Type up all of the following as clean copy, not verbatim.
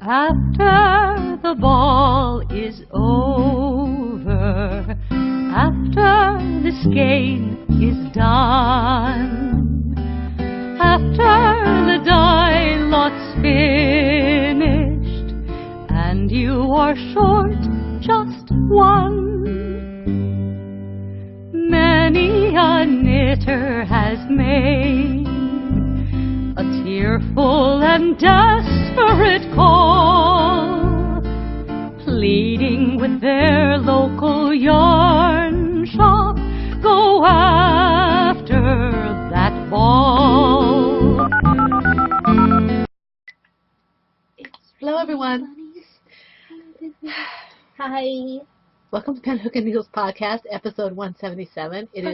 After the ball is over, after this game is done, after the die lot's finished, and you are short just one, many a knitter has made a tearful and desperate call, pleading with their local yarn shop, go after that ball. Hello, everyone. Hi. Welcome to Pen Hook and Needles Podcast, episode 177. It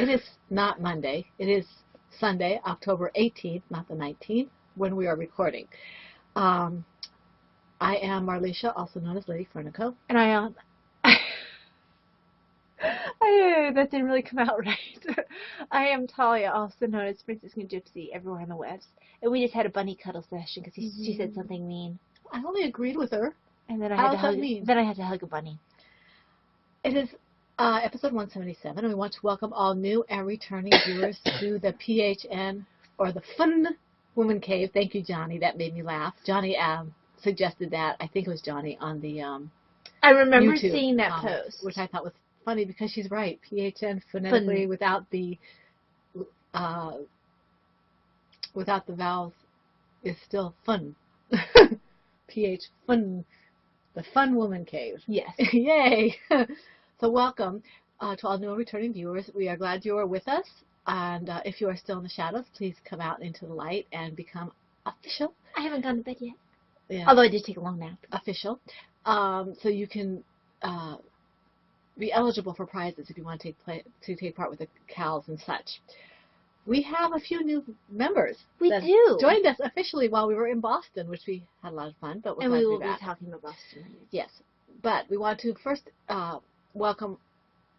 is not Monday. It is Sunday, October 18th, not the 19th, when we are recording. I am Marlisha, also known as Lady Fernico. And I am. That didn't really come out right. I am Talia, also known as Franciscan Gypsy, everywhere on the west. And we just had a bunny cuddle session because she said something mean. I only agreed with her. And then I How had to does hug. that mean? Then I had to hug a bunny. It is episode 177, and we want to welcome all new and returning viewers to the PHN, or the Fun Woman Cave. Thank you, Johnny. That made me laugh. Johnny suggested that. I think it was Johnny on the I remember YouTube seeing that comment, post. which I thought was funny because she's right. PHN phonetically without the vowels is still fun. PH fun. The Fun Woman Cave. Yes. Yay! So welcome to all new and returning viewers. We are glad you are with us. And if you are still in the shadows, please come out into the light and become official. I haven't gone to bed yet. Yeah. Although I did take a long nap. Official. So you can be eligible for prizes if you want to take part with the cows and such. We have a few new members. We that do. Joined us officially while we were in Boston, which we had a lot of fun. But And we will be be back. talking about Boston. Yes. But we want to first welcome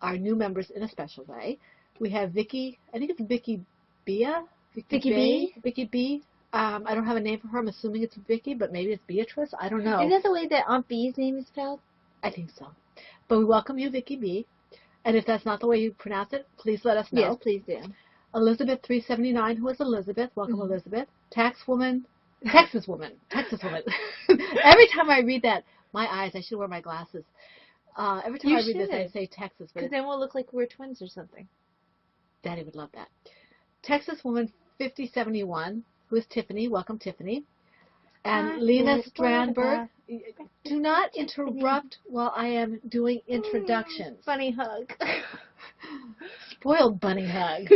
our new members in a special way. We have Vicky, I think it's Vicky Bia? Vicky B? Vicky B. I don't have a name for her. I'm assuming it's Vicky, but maybe it's Beatrice. I don't know. Isn't that the way that Aunt B's name is spelled? I think so. But we welcome you, Vicky B. And if that's not the way you pronounce it, please let us know. Yes, please do. Elizabeth 379, who is Elizabeth. Welcome, Elizabeth. Texas woman. Every time I read that, my eyes, I should wear my glasses. Every time I read this, I say Texas. Because then we'll look like we're twins or something. Daddy would love that. Texas woman 5071, who is Tiffany. Welcome, Tiffany. And Lena Strandberg. Do not interrupt while I am doing introductions. Funny hug. Spoiled bunny hug.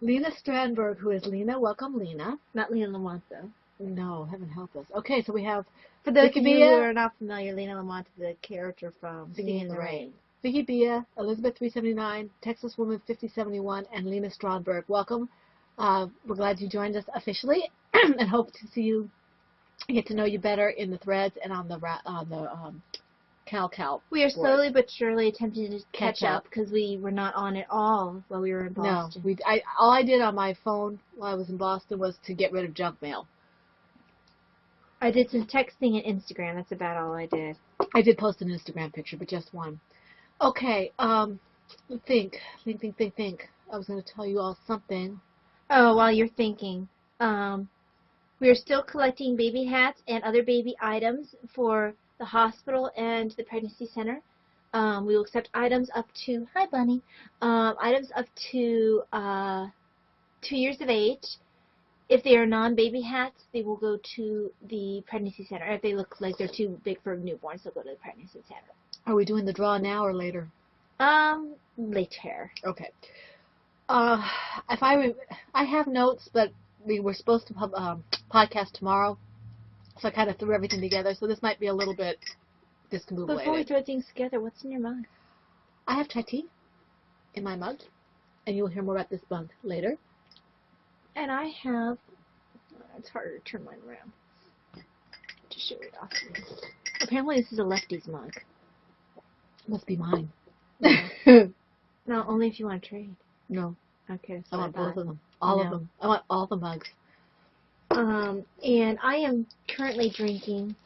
Lena Strandberg, who is Lena. Welcome, Lena. Not Lena Lamont, though. No, heaven help us. Okay, so we have For those Vicky of you Bia, who are not familiar, Lena Lamont is the character from Singing in the Rain. Vicky Bia, Elizabeth 379, Texas Woman 5071, and Lena Strandberg. Welcome. We're glad you joined us officially, and hope to see you, get to know you better in the threads and on the Cal. We are board. slowly but surely attempting to catch up because we were not on at all while we were in Boston. No, all I did on my phone while I was in Boston was to get rid of junk mail. I did some texting and Instagram. That's about all I did. I did post an Instagram picture, but just one. Okay, think. I was going to tell you all something. Oh, while you're thinking, we are still collecting baby hats and other baby items for the hospital and the pregnancy center. We will accept items up to, hi bunny, items up to 2 years of age. If they are non-baby hats, they will go to the pregnancy center. If they look like they're too big for newborns, they'll go to the pregnancy center. Are we doing the draw now or later? Later. Okay. I have notes, but we were supposed to podcast tomorrow, so I kind of threw everything together. So this might be a little bit discombobulated. Before we throw things together, what's in your mug? I have chai tea in my mug, and you'll hear more about this mug later. And I have, it's harder to turn mine around to show it off. Apparently this is a lefty's mug. Must be mine. No, only if you want to trade. No, Okay, I so want both of them. I All know. of them. I want all the mugs. And I am currently drinking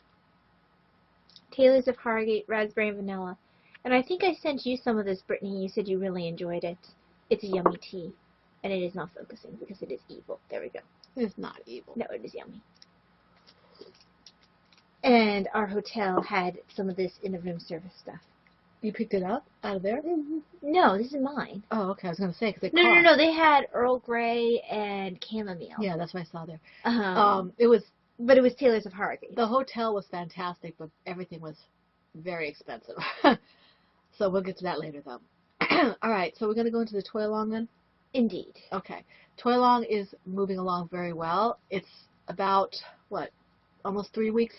Taylor's of Harrogate Raspberry and Vanilla. And I think I sent you some of this, Brittany. You said you really enjoyed it. It's a yummy tea. And it is not focusing because it is evil. There we go. It's not evil. No, it is yummy. And our hotel had some of this in the room service stuff. You picked it up out of there? No, this is mine. Oh, okay. I was going to say, because it No. They had Earl Grey and chamomile. Yeah, that's what I saw there. But it was Taylor's of Harrogate. The hotel was fantastic, but everything was very expensive. So we'll get to that later, though. All right, so we're going to go into the toy along then? Indeed. Okay. Toy along is moving along very well. It's about, almost 3 weeks,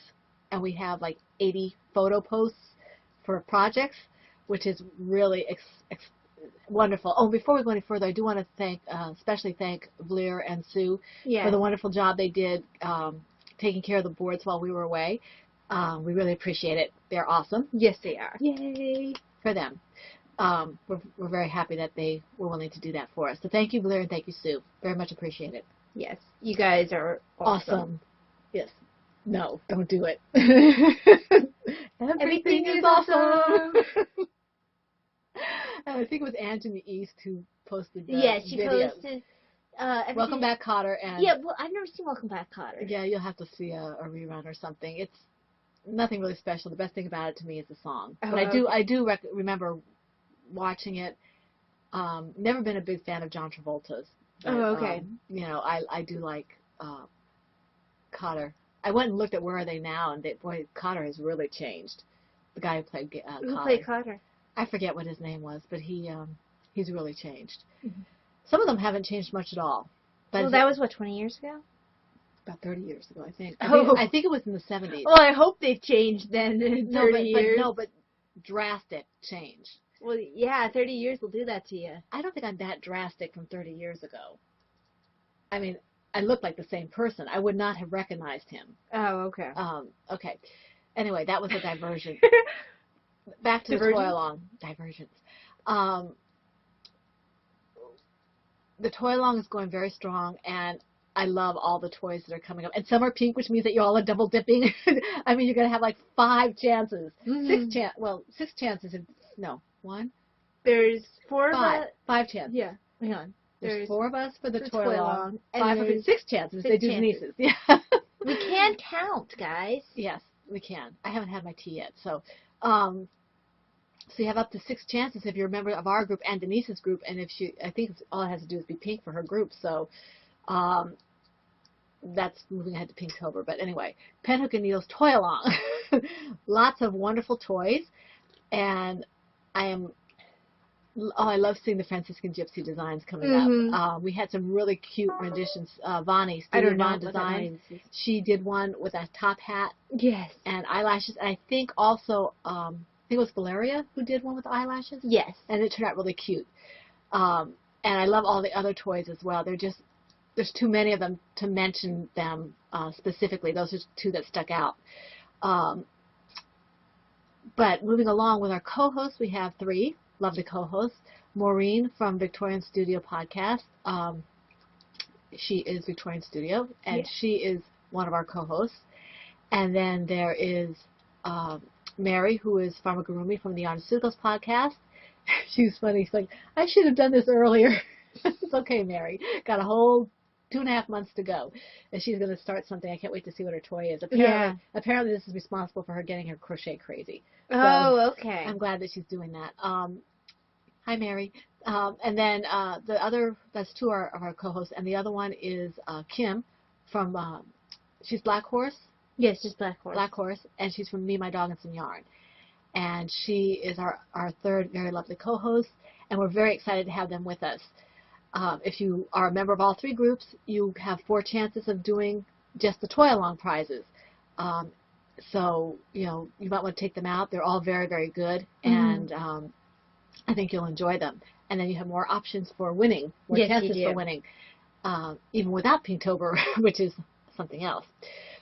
and we have like 80 photo posts for projects, which is really wonderful. Oh, before we go any further, I do want to especially thank Blair and Sue for the wonderful job they did taking care of the boards while we were away. We really appreciate it. They're awesome. Yes, they are. Yay for them. We're very happy that they were willing to do that for us. So thank you, Blair, and thank you, Sue. Very much appreciate it. Yes, you guys are awesome. Yes. No, don't do it. Everything is awesome. And I think it was Anthony East who posted the she video. posted. Welcome Back, Kotter. And well, I've never seen Welcome Back, Kotter. Yeah, you'll have to see a rerun or something. It's nothing really special. The best thing about it to me is the song. Oh, but I do remember watching it. Never been a big fan of John Travolta's. But, okay. I do like Kotter. I went and looked at Where Are They Now, and boy, Kotter has really changed. The guy who played Kotter. Who played Kotter? I forget what his name was, but he's really changed. Mm-hmm. Some of them haven't changed much at all. But well, that was, 20 years ago? About 30 years ago, I think. Oh. I think it was in the 70s. Well, I hope they've changed then in 30 years. But drastic change. Well, yeah, 30 years will do that to you. I don't think I'm that drastic from 30 years ago. I mean, I look like the same person. I would not have recognized him. Oh, okay. Okay. Anyway, that was a diversion. Back to the toy along. Diversions. The toy along is going very strong, and I love all the toys that are coming up. And some are pink, which means that you all are double dipping. I mean, you're going to have like 5 chances. Mm-hmm. 6 chances. No, 1? There's 4 5. of us. 5 chances. Yeah. Hang on. There's 4 of us for the toy along. And 5 of 6 chances. 6 They do chances. Denise's. Yeah. We can count, guys. Yes, we can. I haven't had my tea yet, so you have up to 6 chances if you're a member of our group and Denise's group, and if I think all it has to do is be pink for her group, so that's moving ahead to Pinktober. But anyway, Penhook and Needles Toy Along. Lots of wonderful toys, and I love seeing the Franciscan Gypsy designs coming up. We had some really cute renditions. Vani, Studio Von Design, she did one with a top hat. Yes. And eyelashes. And I think also, I think it was Valeria who did one with eyelashes. Yes. And it turned out really cute. And I love all the other toys as well. There's too many of them to mention them specifically. Those are 2 that stuck out. But moving along with our co-hosts, we have 3 lovely co-hosts. Maureen from Victorian Studio Podcast. She is Victorian Studio, and she is one of our co-hosts. And then there is Mary, who is Pharmagurumi from the Arnasugos Podcast. She's funny. She's like, I should have done this earlier. It's okay, Mary. Got a whole 2.5 months to go. And she's going to start something. I can't wait to see what her toy is. Apparently this is responsible for her getting her crochet crazy. So okay. I'm glad that she's doing that. Hi, Mary. And then that's 2 of our co-hosts, and the other one is Kim from, she's Black Horse. Yes, just Black Horse. Black Horse, and she's from Me, My Dog, and Some Yarn. And she is our 3rd very lovely co-host, and we're very excited to have them with us. If you are a member of all 3 groups, you have 4 chances of doing just the toy along prizes. So, you might want to take them out. They're all very, very good, and I think you'll enjoy them. And then you have more options for winning, more chances for winning, even without Pinktober, which is something else.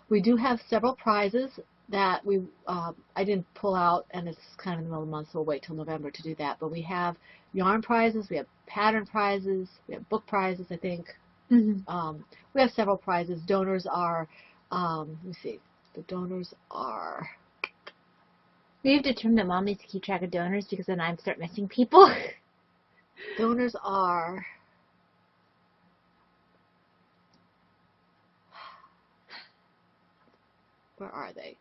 We do have several prizes that I didn't pull out, and it's kind of in the middle of the month, so we'll wait till November to do that. But we have yarn prizes, we have pattern prizes, we have book prizes, I think. Mm-hmm. We have several prizes. Donors are, let me see, the donors are, We've determined that Mom needs to keep track of donors because then I start missing people. donors are, where are they?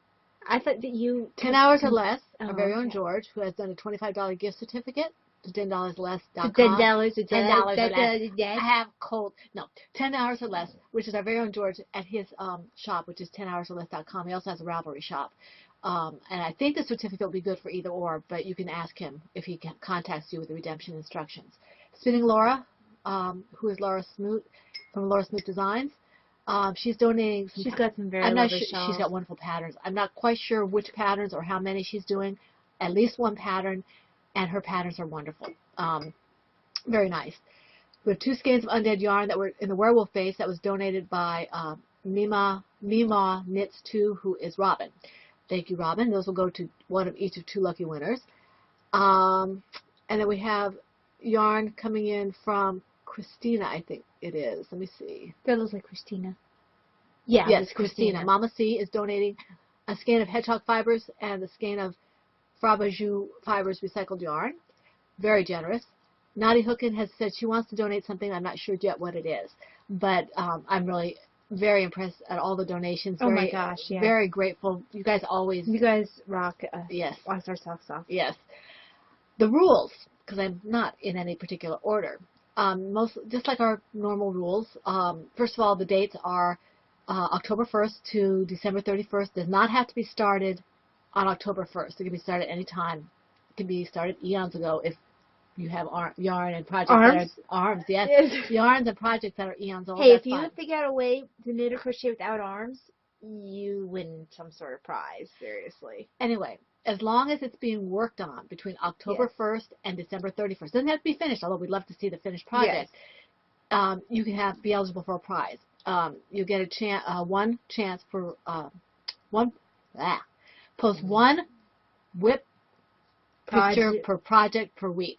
I thought that you... 10 hours or less, Oh, our very own okay. George, who has done a $25 gift certificate to $10less.com. $10 or $10 or less. yes. I have cold. No, 10 hours or less, which is our very own George at his shop, which is 10hoursorless.com. He also has a Ravelry shop. And I think the certificate will be good for either or, but you can ask him if he contacts you with the redemption instructions. Spinning Laura, who is Laura Smoot from Laura Smoot Designs. She's donating some. She's got some very I'm not lovely sure. shawls. She's got wonderful patterns. I'm not quite sure which patterns or how many she's doing. At least one pattern, and her patterns are wonderful. Very nice. We have 2 skeins of undead yarn that were in the werewolf face that was donated by Mima Knits 2, who is Robin. Thank you, Robin. Those will go to one of each of 2 lucky winners. And then we have yarn coming in from Christina, I think it is. Let me see. That looks like Christina. Yeah. Yes, it's Christina. Mama C is donating a skein of hedgehog fibers and a skein of Frabajou fibers recycled yarn. Very generous. Nadi Hookin has said she wants to donate something. I'm not sure yet what it is, but I'm really very impressed at all the donations. Oh my gosh, yeah. Very grateful. You guys always. You guys rock. Yes. Wax our socks off. Yes. The rules, because I'm not in any particular order. Just like our normal rules. First of all, the dates are October 1st to December 31st. Does not have to be started on October 1st. It can be started any time. It can be started eons ago if you have yarn and projects that are arms. Yes. Yarns and projects that are eons old. Hey, that's if you fine. figure out a way to knit or crochet without arms, you win some sort of prize. Seriously. Anyway, as long as it's being worked on between October 1st and December 31st, doesn't have to be finished, although we'd love to see the finished project. Yes. You can be eligible for a prize. You get a one chance for post one WIP picture per project per week,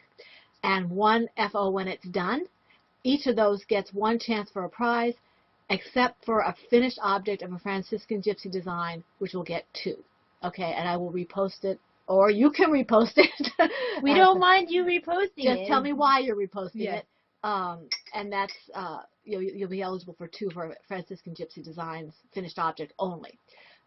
and one FO when it's done. Each of those gets one chance for a prize, except for a finished object of a Franciscan Gypsy design, which will get 2. Okay, and I will repost it, or you can repost it. We don't mind you reposting it. Just tell me why you're reposting it. And that's you'll be eligible for 2 for Franciscan Gypsy Designs finished object only.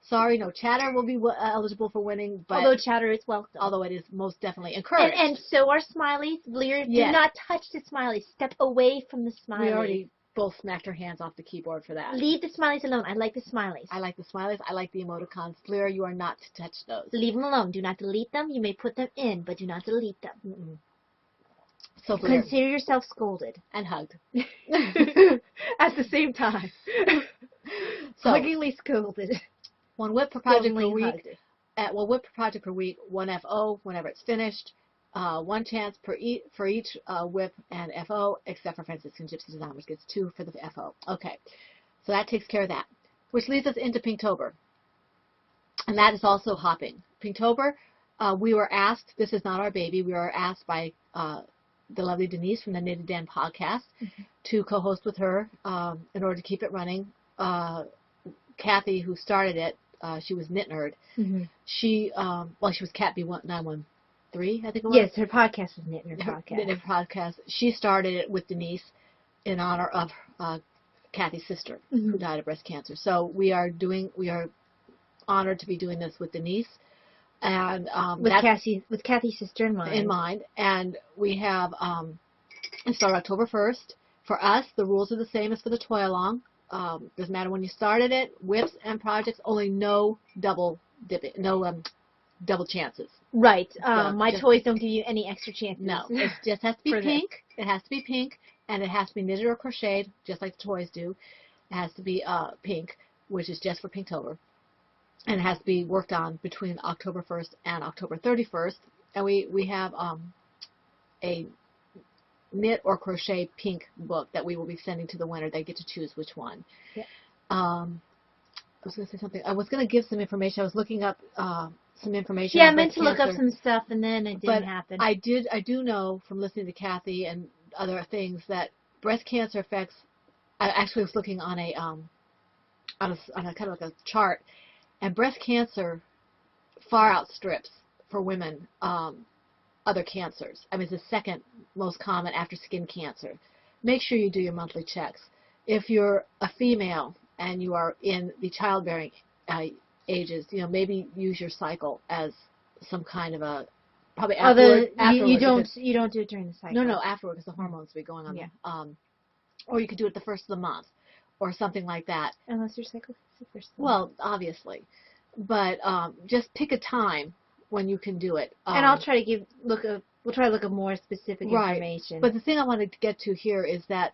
Sorry, no chatter will be eligible for winning, but although chatter is welcome. Although it is most definitely encouraged. And so are smileys. Lear, do not touch the smileys. Step away from the smileys. We already both smacked our hands off the keyboard for that. Leave the smileys alone. I like the smileys. I like the smileys. I like the emoticons. Fleur, you are not to touch those. Leave them alone. Do not delete them. You may put them in, but do not delete them. Mm-mm. So Fleur. Consider yourself scolded. And hugged. At the same time. So, huggingly scolded. 1 WIP per project per week. Hugged. WIP per project per week, 1 FO whenever it's finished. 1 chance for each WIP and FO, except for Franciscan Gypsy Design, which gets 2 for the FO. Okay, so that takes care of that. Which leads us into Pinktober. And that is also hopping. Pinktober, we were asked, this is not our baby, we were asked by the lovely Denise from the Knitted Den podcast to co-host with her in order to keep it running. Kathy, who started it, she was Knit Nerd. She was Cat B913, I think it was. Yes, her podcast is Knit Nerd Podcast. Knit Nerd Podcast. She started it with Denise in honor of Kathy's sister, who died of breast cancer. So we are honored to be doing this with Denise. And with Kathy's sister in mind. And we have it started October 1st. For us, the rules are the same as for the Toy Along. Doesn't matter when you started it. WIPs and projects, only no double dipping, no double chances. Right. My toys don't give you any extra chances. No, it just has to be pink. It has to be pink, and it has to be knitted or crocheted, just like the toys do. It has to be pink, which is just for Pinktober. And it has to be worked on between October 1st and October 31st. And we have a knit or crochet pink book that we will be sending to the winner. They get to choose which one. Yeah. I was going to say something. I was going to give some information. I was looking up some information. Yeah, I on meant breast to look up cancer. some stuff and then it didn't happen. I do know from listening to Kathy and other things that breast cancer affects. I actually was looking on a kind of like a chart, and breast cancer far outstrips for women other cancers. I mean, it's the second most common after skin cancer. Make sure you do your monthly checks. If you're a female and you are in the childbearing ages, maybe use your cycle as some kind of a probably afterward. You don't do it during the cycle. No, afterward, because the hormones will be going on. Yeah. Or you could do it the first of the month, or something like that. Unless your cycle is the first. Well, obviously, but just pick a time when you can do it. And I'll try to we'll try to look at more specific information. But the thing I wanted to get to here is that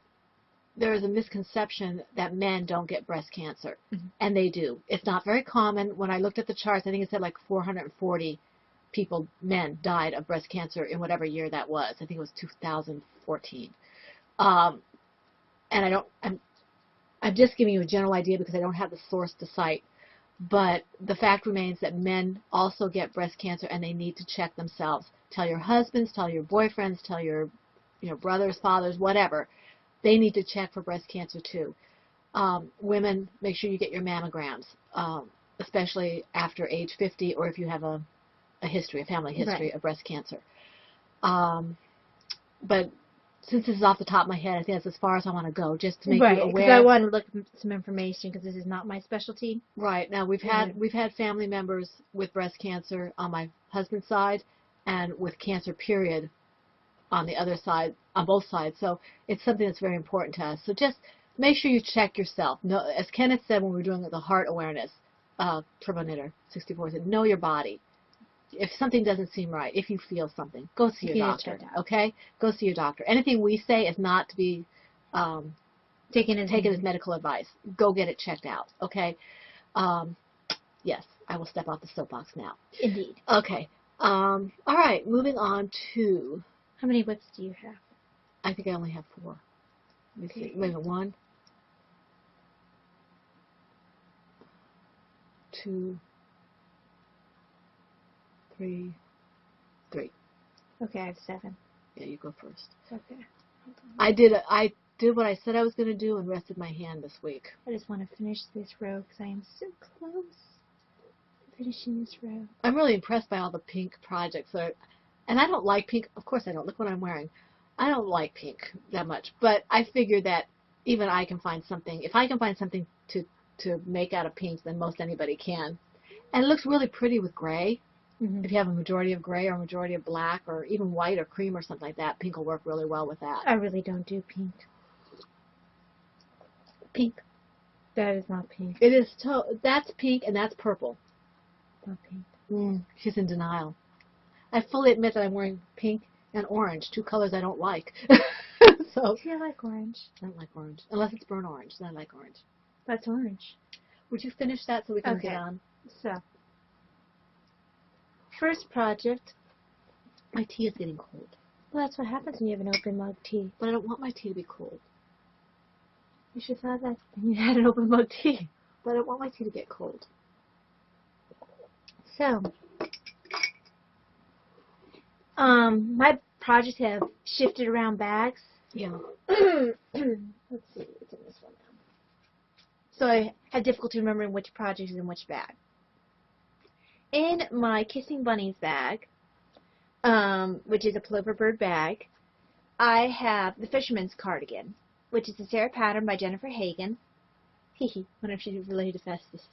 there is a misconception that men don't get breast cancer, and they do. It's not very common. When I looked at the charts, I think it said like 440 men died of breast cancer in whatever year that was. I think it was 2014. And I'm just giving you a general idea because I don't have the source to cite. But the fact remains that men also get breast cancer, and they need to check themselves. Tell your husbands, tell your boyfriends, tell your brothers, fathers, whatever. They need to check for breast cancer too. Women, make sure you get your mammograms, especially after age 50, or if you have a family history of breast cancer. But since this is off the top of my head, I think that's as far as I want to go, just to make you aware. Because I want to look at some information because this is not my specialty. Right. Now we've had family members with breast cancer on my husband's side, and with cancer period on the other side, on both sides. So it's something that's very important to us. So just make sure you check yourself. No, as Kenneth said when we were doing the heart awareness, Turbo Knitter 64 said, know your body. If something doesn't seem right, if you feel something, go see your doctor. Okay? Go see your doctor. Anything we say is not to be taken as medical advice. Go get it checked out. Okay? Yes, I will step off the soapbox now. Indeed. Okay. All right. Moving on to. How many whips do you have? I think I only have 4. Let me see. Wait a minute. 1, 2, 3. Okay, I have 7. Yeah, you go first. Okay. I did what I said I was going to do and rested my hand this week. I just want to finish this row because I am so close to finishing this row. I'm really impressed by all the pink projects. And I don't like pink. Of course I don't. Look what I'm wearing. I don't like pink that much. But I figured that even I can find something. If I can find something to make out of pink, then most anybody can. And it looks really pretty with gray. If you have a majority of gray or a majority of black or even white or cream or something like that, pink will work really well with that. I really don't do pink. Pink. That is not pink. It is. That's pink and that's purple. Not pink. She's in denial. I fully admit that I'm wearing pink and orange, 2 colors I don't like. So. See, I like orange. I don't like orange. Unless it's burnt orange, then I like orange. That's orange. Would you finish that so we can get on? So. First project. My tea is getting cold. Well, that's what happens when you have an open mug tea. But I don't want my tea to be cold. You should have thought that when you had an open mug tea. But I don't want my tea to get cold. So, my projects have shifted around bags. Yeah. Let's see, it's in this one now. So I had difficulty remembering which project is in which bag. In my Kissing Bunnies bag, which is a Plover Bird bag, I have the Fisherman's Cardigan, which is a Sarah pattern by Jennifer Hagen. Hee wonder if she's related to Festus.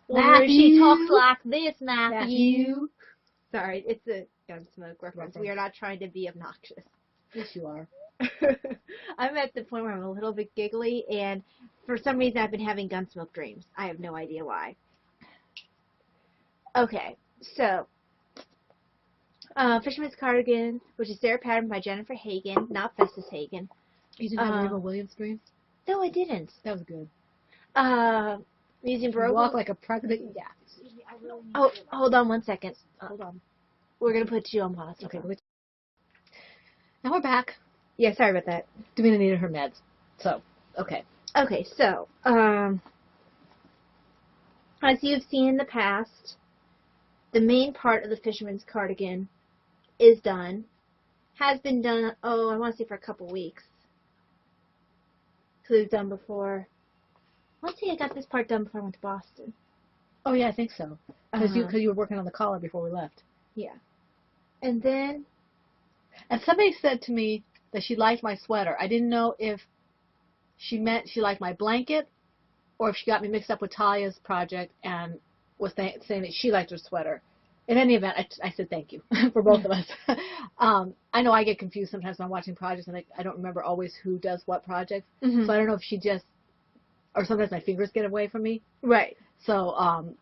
Wonder she talks like this, Matthew. Sorry, it's a Gunsmoke reference. We are not trying to be obnoxious. Yes, you are. I'm at the point where I'm a little bit giggly, and for some reason I've been having Gunsmoke dreams. I have no idea why. Okay, so Fisherman's Cardigan, which is Sarah pattern by Jennifer Hagen, not Festus Hagen. You didn't have Rainbow Williams dreams? No, I didn't. That was good. Using Baroque. Walk like a pregnant. Yeah. Oh, hold on 1 second. Hold on. We're gonna put you on pause. Okay. Now we're back. Yeah, sorry about that. Davina needed her meds. So, okay. Okay, so As you've seen in the past, the main part of the fisherman's cardigan is done. Has been done, I want to say for a couple weeks. Because it was done before. I want to say I got this part done before I went to Boston. Oh, yeah, I think so. Because you were working on the collar before we left. Yeah. And then... And somebody said to me that she liked my sweater. I didn't know if she meant she liked my blanket or if she got me mixed up with Talia's project and was saying that she liked her sweater. In any event, I said thank you for both of us. I know I get confused sometimes when I'm watching projects and I don't remember always who does what project. Mm-hmm. So I don't know if she just, or sometimes my fingers get away from me. Right. So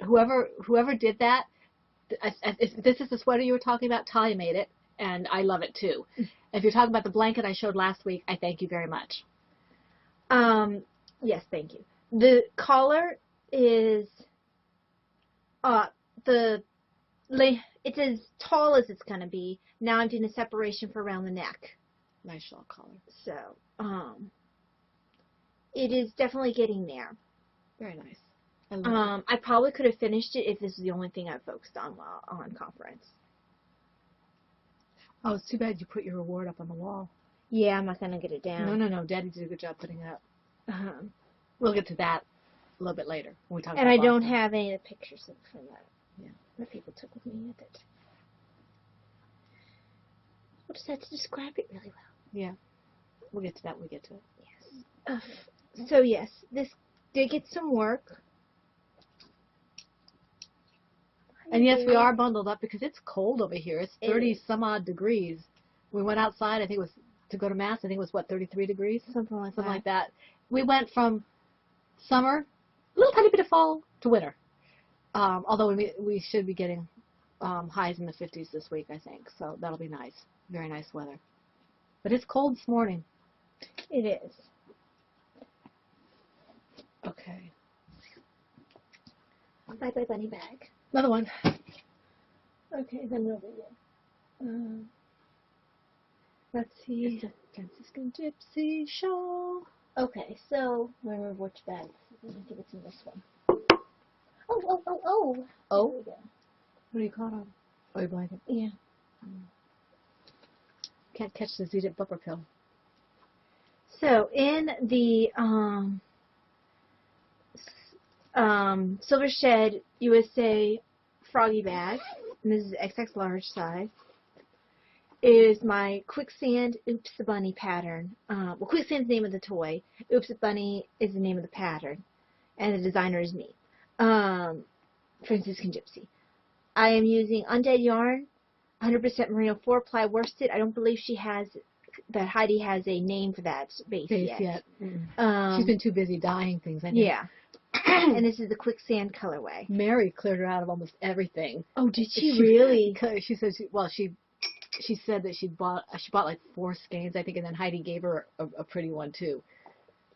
whoever did that, if this is the sweater you were talking about, Talia made it, and I love it too. If you're talking about the blanket I showed last week, I thank you very much. Yes, thank you. The collar is it's as tall as it's going to be. Now I'm doing a separation for around the neck. Nice shawl collar. So, it is definitely getting there. Very nice. I love it. I probably could have finished it if this is the only thing I focused on while on conference. Oh, it's too bad you put your reward up on the wall. Yeah, I'm not going to get it down. No. Daddy did a good job putting it up. We'll get to that a little bit later when we talk about And I Boston. don't have any of the pictures from that people took with me with it. We'll just have to describe it really well. Yeah. We'll get to that when we get to it. Yes. So, yes, this did get some work. And yes, we are bundled up because it's cold over here. It's 30 some odd degrees. We went outside, I think it was to go to Mass, I think it was 33 degrees? Something like that. We went from summer, a little tiny bit of fall, to winter. Although we should be getting highs in the 50s this week, I think. So that'll be nice. Very nice weather. But it's cold this morning. It is. Okay. Bye-bye bunny bag. Another one. Okay, then over here. Let's see. It's a Franciscan Gypsy shawl. Okay, so we're going to remove which bag. Let me give it to this one. Oh. Oh? There we go. What are you caught on? Oh, your blanket. Yeah. Can't catch the Zedit bumper pill. So in the Silver Shed USA Froggy bag, and this is XX large size, is my Quicksand Oops the Bunny pattern. Quicksand's the name of the toy. Oops the Bunny is the name of the pattern, and the designer is me, Franciscan Gypsy. I am using Undead yarn, 100% merino 4-ply worsted. I don't believe Heidi has a name for that base yet. She's been too busy dyeing things, I think. Yeah. And this is the Quicksand colorway. Mary cleared her out of almost everything. Oh, did she really? She said she said that she bought like 4 skeins, I think, and then Heidi gave her a pretty one too.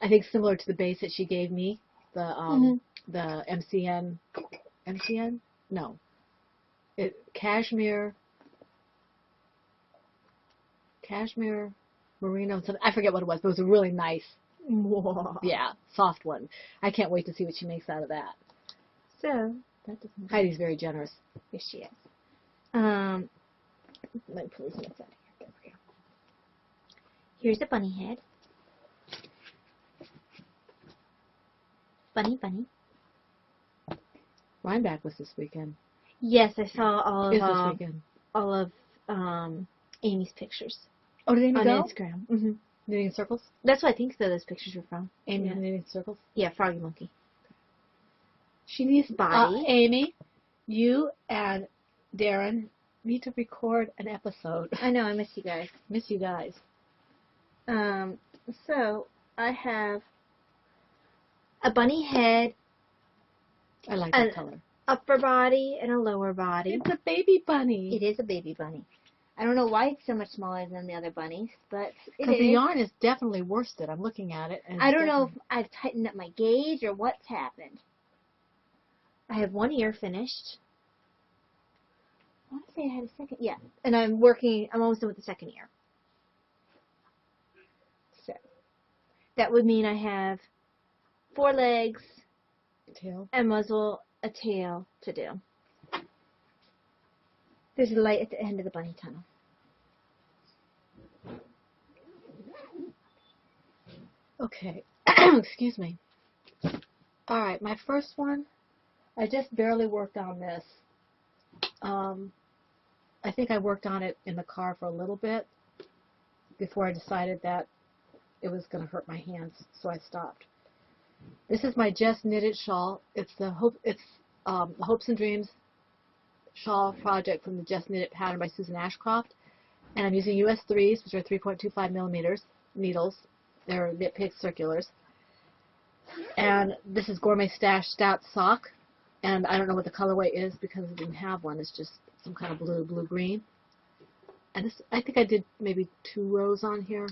I think similar to the base that she gave me, the MCN? No. Cashmere merino, something. I forget what it was, but it was a really nice, soft one. I can't wait to see what she makes out of that. So, that doesn't Heidi's very generous. Yes, she is. Let me pull these nuts out of here. There we go. Here's a bunny head. Bunny. Rhinebeck was this weekend. Yes, I saw all of Amy's pictures. Oh, did Amy on go? Instagram. Mm-hmm. Knitting circles? That's what I think those pictures were from. Amy knitting circles? Yeah, Froggy Monkey. She needs body. Amy, you and Darren need to record an episode. I know, I miss you guys. Miss you guys. So I have a bunny head. I like that color. Upper body and a lower body. It's a baby bunny. It is a baby bunny. I don't know why it's so much smaller than the other bunnies, but it Because is. the yarn is definitely worsted. I'm looking at it. And I don't know if I've tightened up my gauge or what's happened. I have one ear finished. I want to say I had a second. Yeah, and I'm almost done with the second ear. So that would mean I have 4 legs tail. and muzzle a tail to do. There's a light at the end of the bunny tunnel. Okay. Excuse me. All right, my first one, I just barely worked on this. I think I worked on it in the car for a little bit before I decided that it was going to hurt my hands, so I stopped. This is my Just Knitted shawl. It's the Hopes and Dreams shawl project from the Just Knitted pattern by Susan Ashcroft, and I'm using US 3s, which are 3.25 millimeters needles. They're Knit Picks circulars. And this is Gourmet Stash Stout Sock, and I don't know what the colorway is because I didn't have one. It's just some kind of blue-green. And this, I think I did maybe 2 rows on here.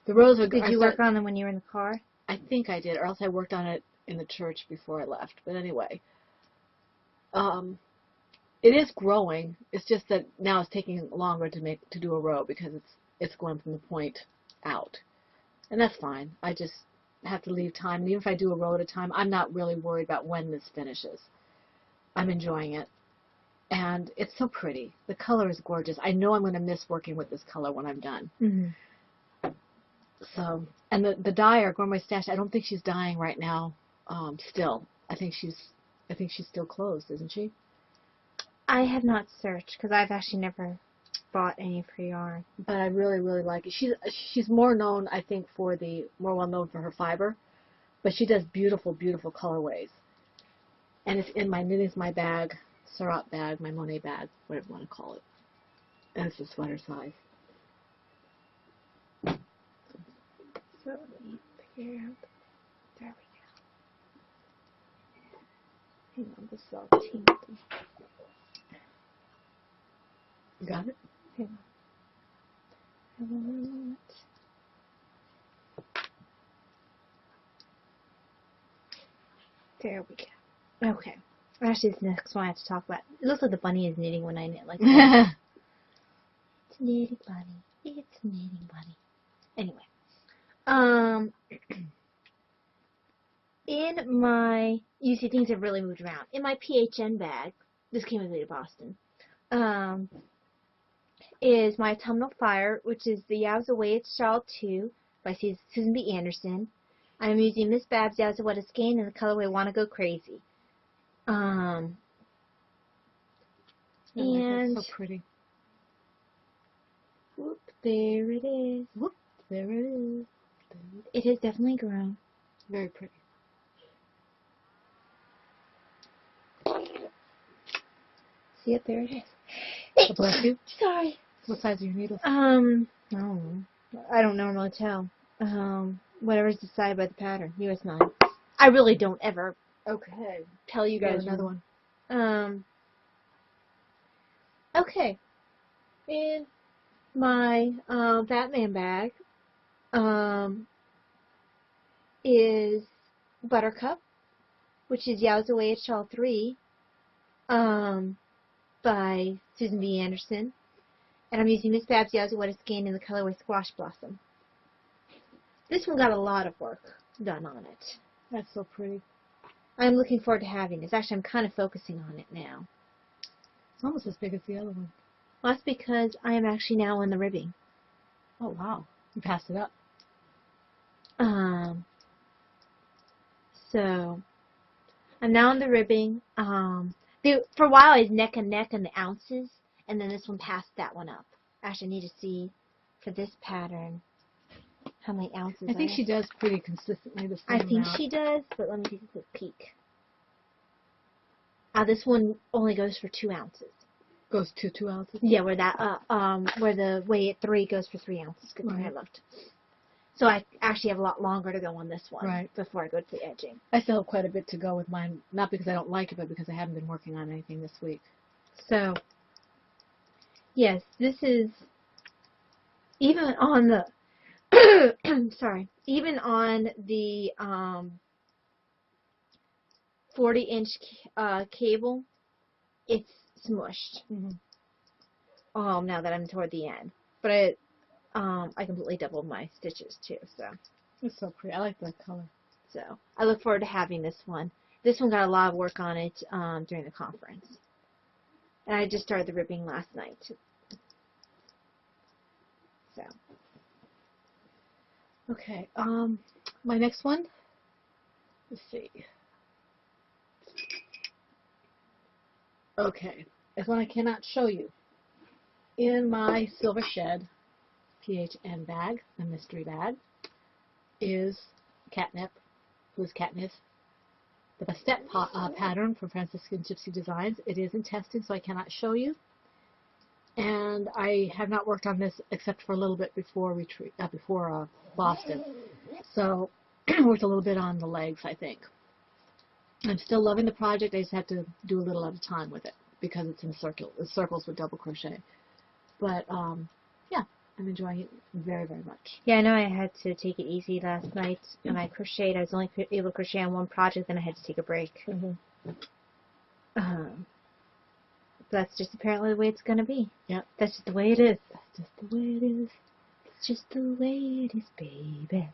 The rows are. Did you work on them when you were in the car? I think I did, or else I worked on it in the church before I left. But anyway, it is growing. It's just that now it's taking longer to do a row because it's going from the point out, and that's fine. I just have to leave time. And even if I do a row at a time, I'm not really worried about when this finishes. I'm enjoying it, and it's so pretty. The color is gorgeous. I know I'm going to miss working with this color when I'm done. Mm-hmm. So, and the dyer, Gourmet Stash, I don't think she's dyeing right now. Still, I think she's still closed, isn't she? I have not searched because I've actually never bought any of her yarn. But I really, really like it. She's more known, I think, more well known for her fiber, but she does beautiful, beautiful colorways. And it's in my Knitting's My Bag, Surratt bag, my Monet bag, whatever you want to call it. And it's a sweater size. So let me figure out. There we go. Hang on, this is all tinky. You got it? Hang on. One moment. There we go. Okay. Actually, this next one I have to talk about. It looks like the bunny is knitting when I knit like that. It's knitting bunny. It's knitting bunny. Anyway. In my, you see things have really moved around. In my PHN bag, this came with me to Boston, is my Autumnal Fire, which is the Yowza Way It's Shawl 2 by Susan B. Anderson. I'm using Miss Babs Yowza What a Skein in the colorway Wanna Go Crazy. And it's so pretty. Whoop, there it is. Whoop, there it is. It has definitely grown. Very pretty. See it? There it is. God bless you. Sorry. What size are your needles? I don't normally tell. Whatever's decided by the pattern. US 9. I really don't ever tell you guys. Another one. Okay. In my Batman bag is Buttercup, which is Yowza Way It's Shawl 3 by Susan B. Anderson. And I'm using Miss Babs Yowza What a Skein in the colorway Squash Blossom. This one got a lot of work done on it. That's so pretty. I'm looking forward to having this. Actually, I'm kind of focusing on it now. It's almost as big as the other one. Well, that's because I am actually now on the ribbing. Oh, wow. You passed it up. So, I'm now on the ribbing. For a while, I was neck and neck in the ounces, and then this one passed that one up. Actually, I need to see for this pattern how many ounces I think she does pretty consistently the same I think amount. she does, but let me take a quick peek. This one only goes for 2 ounces. Goes to 2 ounces? Yeah, where the Way at 3 goes for 3 ounces. Good thing I looked. So I actually have a lot longer to go on this one before I go to the edging. I still have quite a bit to go with mine, not because I don't like it, but because I haven't been working on anything this week. So, yes, this is, even on the, even on the 40-inch cable, it's smushed. Mm-hmm. Now that I'm toward the end. But I completely doubled my stitches too, so. It's so pretty. I like that color. So I look forward to having this one. this one got a lot of work on it during the conference. And I just started the ribbing last night. So. Okay. My next one. Let's see. Okay. This one I cannot show you. In my Silver Shed PHN bag, the mystery bag, is Catnip, who's Katniss. The Bastet pattern from Franciscan Gypsy Designs. It is in testing, so I cannot show you. And I have not worked on this except for a little bit before Boston. So worked a little bit on the legs, I think. I'm still loving the project. I just have to do a little at a time with it because it's in circles with double crochet. But yeah, I'm enjoying it very, very much. Yeah, I know I had to take it easy last night when I crocheted. I was only able to crochet on one project, then I had to take a break. That's just apparently the way it's going to be. Yep. That's just the way it is. That's just the way it is. It's just the way it is, baby.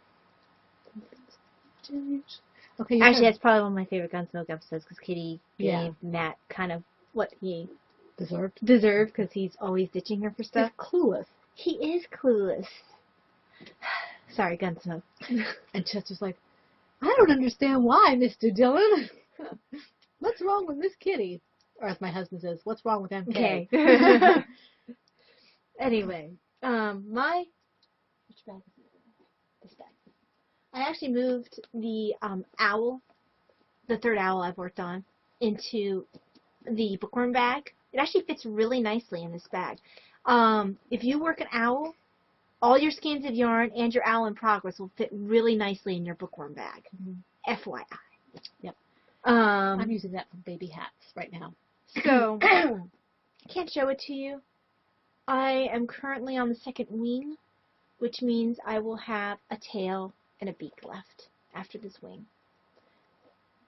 Okay. Actually, that's probably one of my favorite Gunsmoke episodes because Kitty Yeah. gave Matt kind of what he deserved because he's always ditching her for stuff. He's clueless. He is clueless. Sorry, Gunsmoke. And Chester's like, I don't understand why, Mr. Dillon. What's wrong with Miss Kitty? Or as my husband says, what's wrong with MK? Okay. Anyway, which bag is it? This bag. I actually moved the owl, the third owl I've worked on, into the bookworm bag. It actually fits really nicely in this bag. If you work an owl, all your skeins of yarn and your owl in progress will fit really nicely in your bookworm bag. FYI. Yep. I'm I'm using that for baby hats right now. So, I can't show it to you. I am currently on the second wing, which means I will have a tail and a beak left after this wing.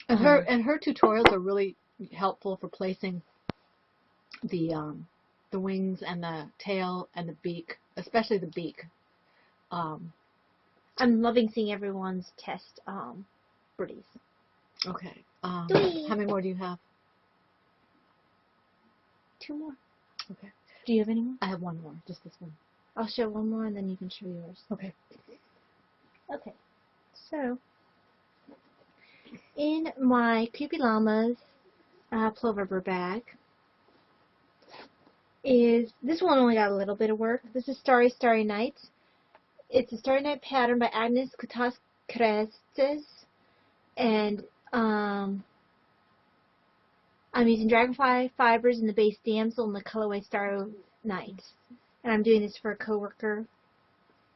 And her tutorials are really helpful for placing the wings and the tail and the beak, especially the beak. I'm loving seeing everyone's test birdies. Okay. How many more do you have? 2 more. Okay. Do you have any more? I have one more, just this one. I'll show one more and then you can show yours. Okay. Okay. So, in my Creepy Llamas plover bag this one only got a little bit of work. This is Starry Starry Night. It's a Starry Night pattern by Agnes Kutas Crestes, and I'm using Dragonfly fibers in the base damsel and the colorway Starry Night. And I'm doing this for a coworker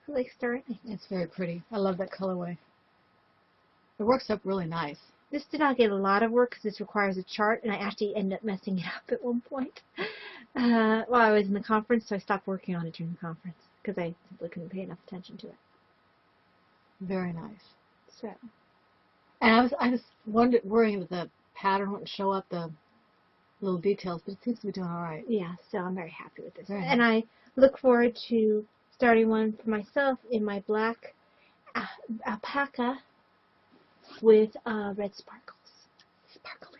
who likes Starry Night. It's very pretty. I love that colorway. It works up really nice. This did not get a lot of work because this requires a chart, and I actually ended up messing it up at one point while I was in the conference, so I stopped working on it during the conference because I simply couldn't pay enough attention to it. Very nice. So, and I was worrying that the pattern wouldn't show up the little details, but it seems to be doing all right. yeah, so I'm very happy with this. Very And I look forward to starting one for myself in my black alpaca with red sparkles. Sparkly.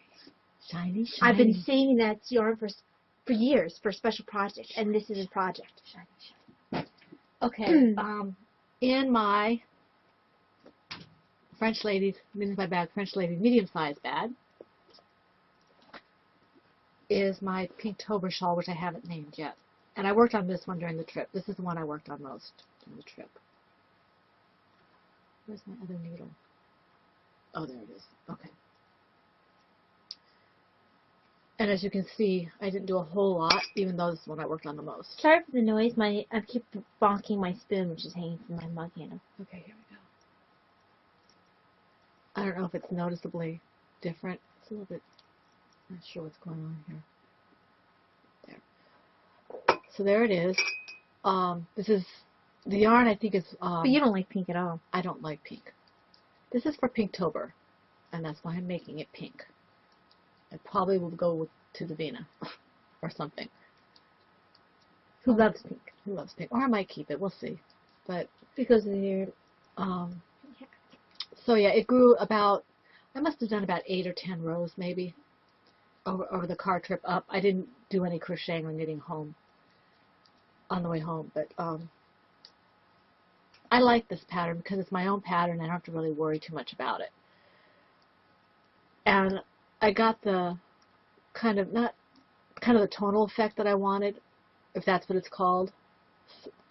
Shiny, shiny. I've been saving that yarn for years for a special project, and this is a project. Shiny, shiny. Okay. In my French Ladies medium-sized bag is my Pinktober shawl, which I haven't named yet. And I worked on this one during the trip. This is the one I worked on most during the trip. Where's my other needle? Oh, there it is. Okay. And as you can see, I didn't do a whole lot, even though this is the one I worked on the most. Sorry for the noise. I keep bonking my spoon, which is hanging from my mug handle. Okay, here we go. I don't know if it's noticeably different. It's a little bit, not sure what's going on here. There. So there it is. This is, the yarn I think is... But you don't like pink at all. I don't like pink. This is for Pinktober, and that's why I'm making it pink. I probably will go to Davina or something. Who loves pink? Who loves pink? Or I might keep it. We'll see. But Because of your... so yeah, it grew about I must have done about 8 or 10 rows maybe over the car trip up. I didn't do any crocheting or knitting home on the way home, but I like this pattern because it's my own pattern. I don't have to really worry too much about it. And I got the not the tonal effect that I wanted, if that's what it's called.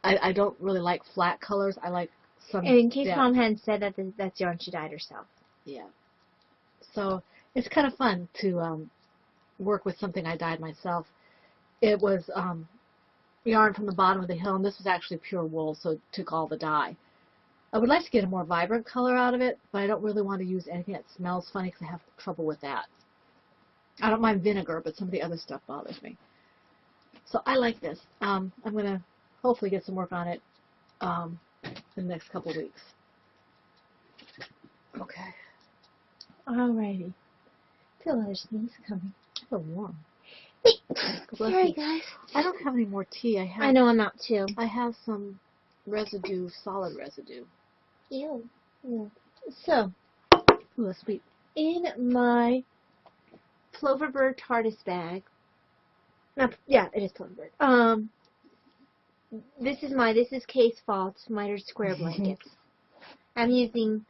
I don't really like flat colors. I like some. And in case Mom hadn't said that, that's yarn she dyed herself. Yeah. So it's kind of fun to work with something I dyed myself. It was yarn from the bottom of the hill, and this was actually pure wool, so it took all the dye. I would like to get a more vibrant color out of it, but I don't really want to use anything that smells funny because I have trouble with that. I don't mind vinegar, but some of the other stuff bothers me. So I like this. I'm going to hopefully get some work on it in the next couple of weeks. Okay. Alrighty. Feel another sneeze coming. I feel warm. Sorry, guys. I don't have any more tea. I know I'm out too. I have some residue, solid residue. Ew. Yeah. So, Ooh, that's sweet. in my Ploverbird TARDIS bag, yeah, it is Ploverbird. This is Kay's Fault Mitered Square blankets. I'm using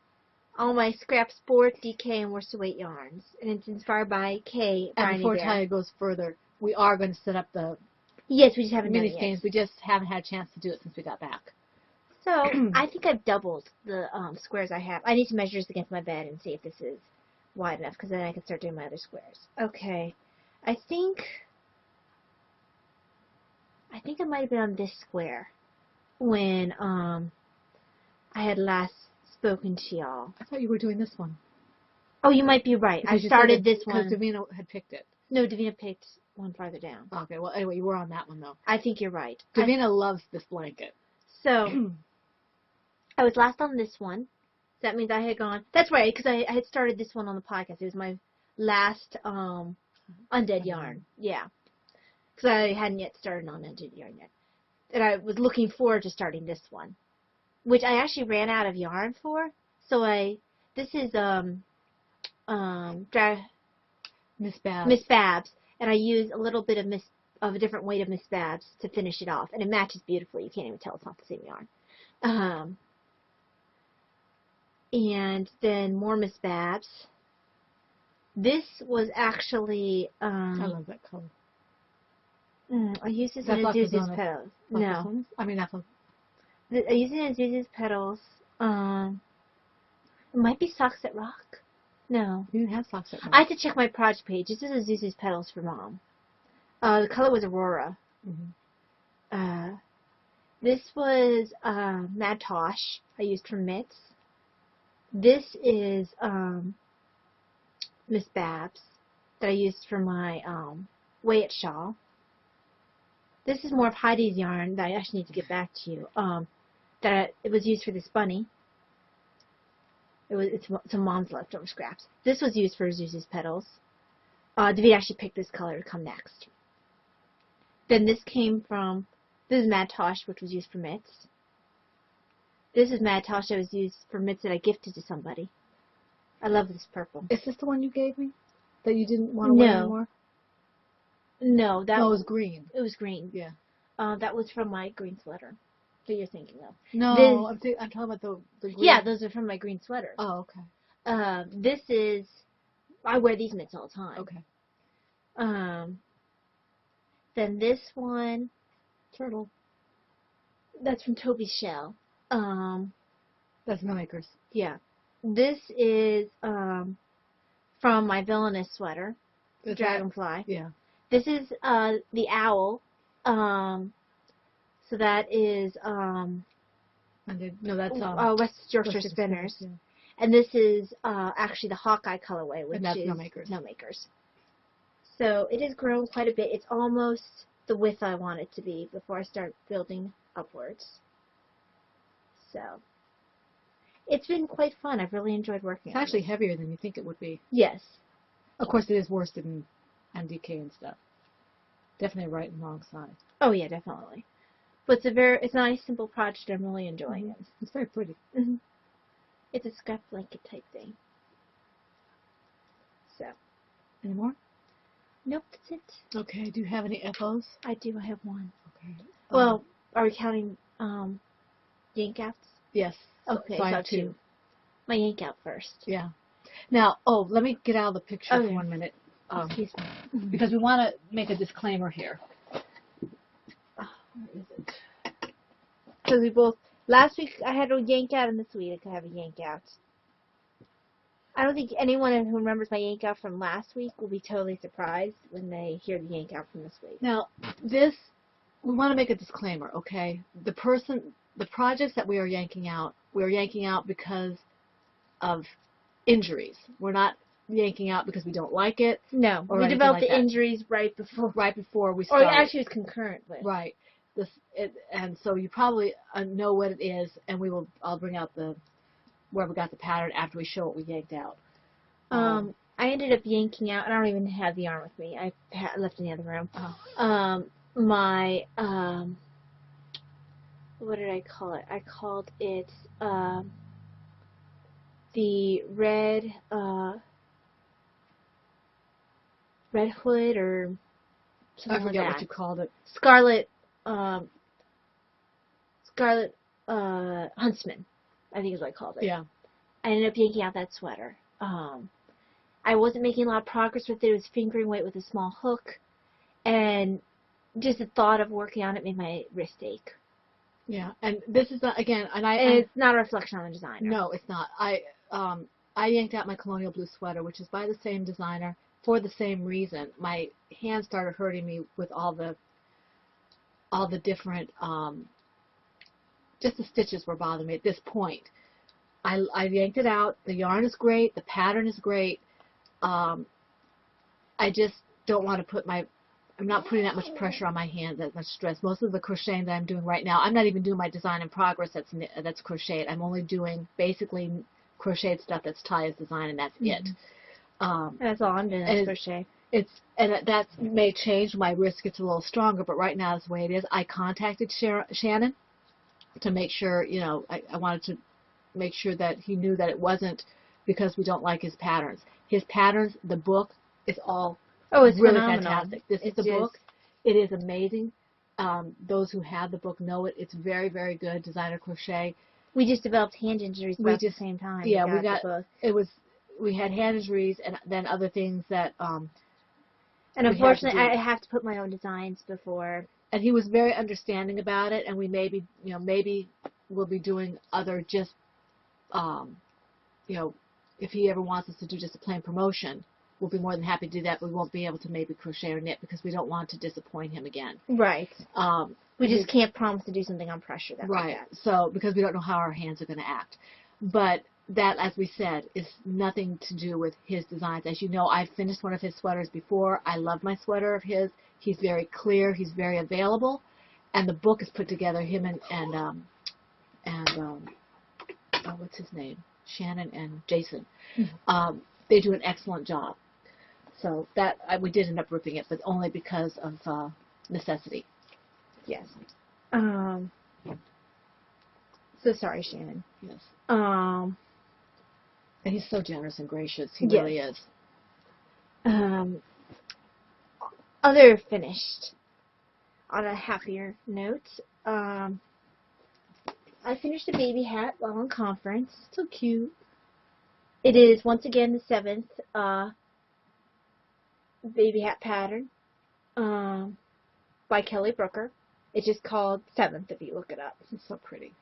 all my Scrap Sport, DK, and Worsted Weight yarns, and it's inspired by Kay. And before Talia goes further, we are going to set up the Yes, we just haven't done it mini yet. skeins. We just haven't had a chance to do it since we got back. So, I think I've doubled the squares I have. I need to measure this against my bed and see if this is wide enough, because then I can start doing my other squares. Okay. I think I might have been on this square when I had last spoken to y'all. I thought you were doing this one. Oh, you might be right. I started this one. Because Davina had picked it. No, Davina picked one farther down. Okay, well, anyway, you were on that one, though. I think you're right. Davina loves this blanket. So, I was last on this one. That means I had gone. That's right, because I had started this one on the podcast. It was my last Undead yarn. Yeah. Because I hadn't yet started on Undead yarn yet. And I was looking forward to starting this one, which I actually ran out of yarn for. So this is Miss Babs. Miss Babs, and I use a little bit of a different weight of Miss Babs to finish it off, and it matches beautifully. You can't even tell it's not the same yarn. And then more Miss Babs. This was actually I love that color. I used this in Azuzu's Petals. No. I mean, apple. I used it in Azuzu's Petals. It might be Socks that Rock. No. You didn't have Socks that Rock. I have to check my project page. This is Azuzu's Petals for Mom. The color was Aurora. Mm-hmm. This was Mad Tosh I used for mitts. This is Miss Babs that I used for my Way It shawl. This is more of Heidi's yarn that I actually need to get back to you. It was used for this bunny. It's some Mom's leftover scraps. This was used for Azuzu's Petals. David actually picked this color to come next. Then this is Mad Tosh, which was used for mitts. This is Mad Tosh that was used for mitts that I gifted to somebody. I love this purple. Is this the one you gave me? That you didn't want to wear anymore? No, it was green. It was green. Yeah. That was from my green sweater that you're thinking of. No, I'm talking about the green. Yeah, those are from my green sweater. Oh, okay. This is, I wear these mitts all the time. Okay. Then this one, Turtle. That's from Toby's Shell. That's No Makers. Yeah. This is from my Villainous sweater, the Dragonfly. Yeah. This is the Owl. So that is that's West Yorkshire Spinners. Yeah. And this is actually the Hawkeye colorway, which that's is No Makers. No Makers. So it has grown quite a bit. It's almost the width I want it to be before I start building upwards. So it's been quite fun. I've really enjoyed working on it. It's actually heavier than you think it would be. Yes. Of course, it is worsted and DK and stuff. Definitely right and wrong side. Oh yeah, definitely. But it's a nice, simple project. I'm really enjoying it. It's very pretty. Mm-hmm. It's a scrap blanket type thing. Any more? Nope, that's it. Okay. Do you have any FOs? I do. I have one. Okay. Well, are we counting yank outs? Yes. Okay, So I so have two. My yank out first. Yeah. Now, let me get out of the picture Okay. for 1 minute. Excuse me. Because we want to make a disclaimer here. Where is it? Because we both, last week I had a yank out and this week I could have a yank out. I don't think anyone who remembers my yank out from last week will be totally surprised when they hear the yank out from this week. Now, we want to make a disclaimer, okay? The projects that we are yanking out because of injuries. We're not yanking out because we don't like it. No, or we anything developed like the that. injuries right before we Or started. actually it was concurrent with. Right. And so you probably know what it is, and I'll bring out where we got the pattern after we show what we yanked out. I ended up yanking out, and I don't even have the yarn with me. I left it in the other room. My, what did I call it? I called it, the red hood or something I forget like what that. you called it. Scarlet Huntsman, I think is what I called it. Yeah. I ended up yanking out that sweater. I wasn't making a lot of progress with it. It was fingering weight with a small hook, and just the thought of working on it made my wrist ache. Yeah, and this is again, and it's not a reflection on the designer. No, it's not. I yanked out my Colonial Blue sweater, which is by the same designer for the same reason. My hands started hurting me with all the different, just the stitches were bothering me at this point. I yanked it out. The yarn is great. The pattern is great. I just don't want to I'm not putting that much pressure on my hands, that much stress. Most of the crocheting that I'm doing right now, I'm not even doing my design in progress that's crocheted. I'm only doing basically crocheted stuff that's Taya's design, and that's it. That's all I'm doing is crochet. That may change. My wrist gets a little stronger, but right now that's the way it is. I contacted Shannon to make sure, I wanted to make sure that he knew that it wasn't because we don't like his patterns. His patterns, the book, is all it's really phenomenal. fantastic. This is the book. It is amazing. Those who have the book know it. It's very, very good. Designer crochet. We just developed hand injuries at the same time. Yeah, we had hand injuries and then other things that. And unfortunately, I have to put my own designs before. And he was very understanding about it, and we maybe we'll be doing other just, if he ever wants us to do just a plain promotion, we'll be more than happy to do that, but we won't be able to maybe crochet or knit because we don't want to disappoint him again. Right. We just can't promise to do something on pressure. Right. So, because we don't know how our hands are going to act. But that, as we said, is nothing to do with his designs. As you know, I've finished one of his sweaters before. I love my sweater of his. He's very clear. He's very available. And the book is put together, him and what's his name? Shannon and Jason. They do an excellent job. So that we did end up ripping it, but only because of necessity. Yes. So sorry, Shannon. Yes. And he's so generous and gracious. He really is. Other finished. On a happier note, I finished a baby hat while on conference. So cute. It is once again the 7th baby hat pattern by Kelly Brooker. It's just called 7th if you look it up. It's so pretty.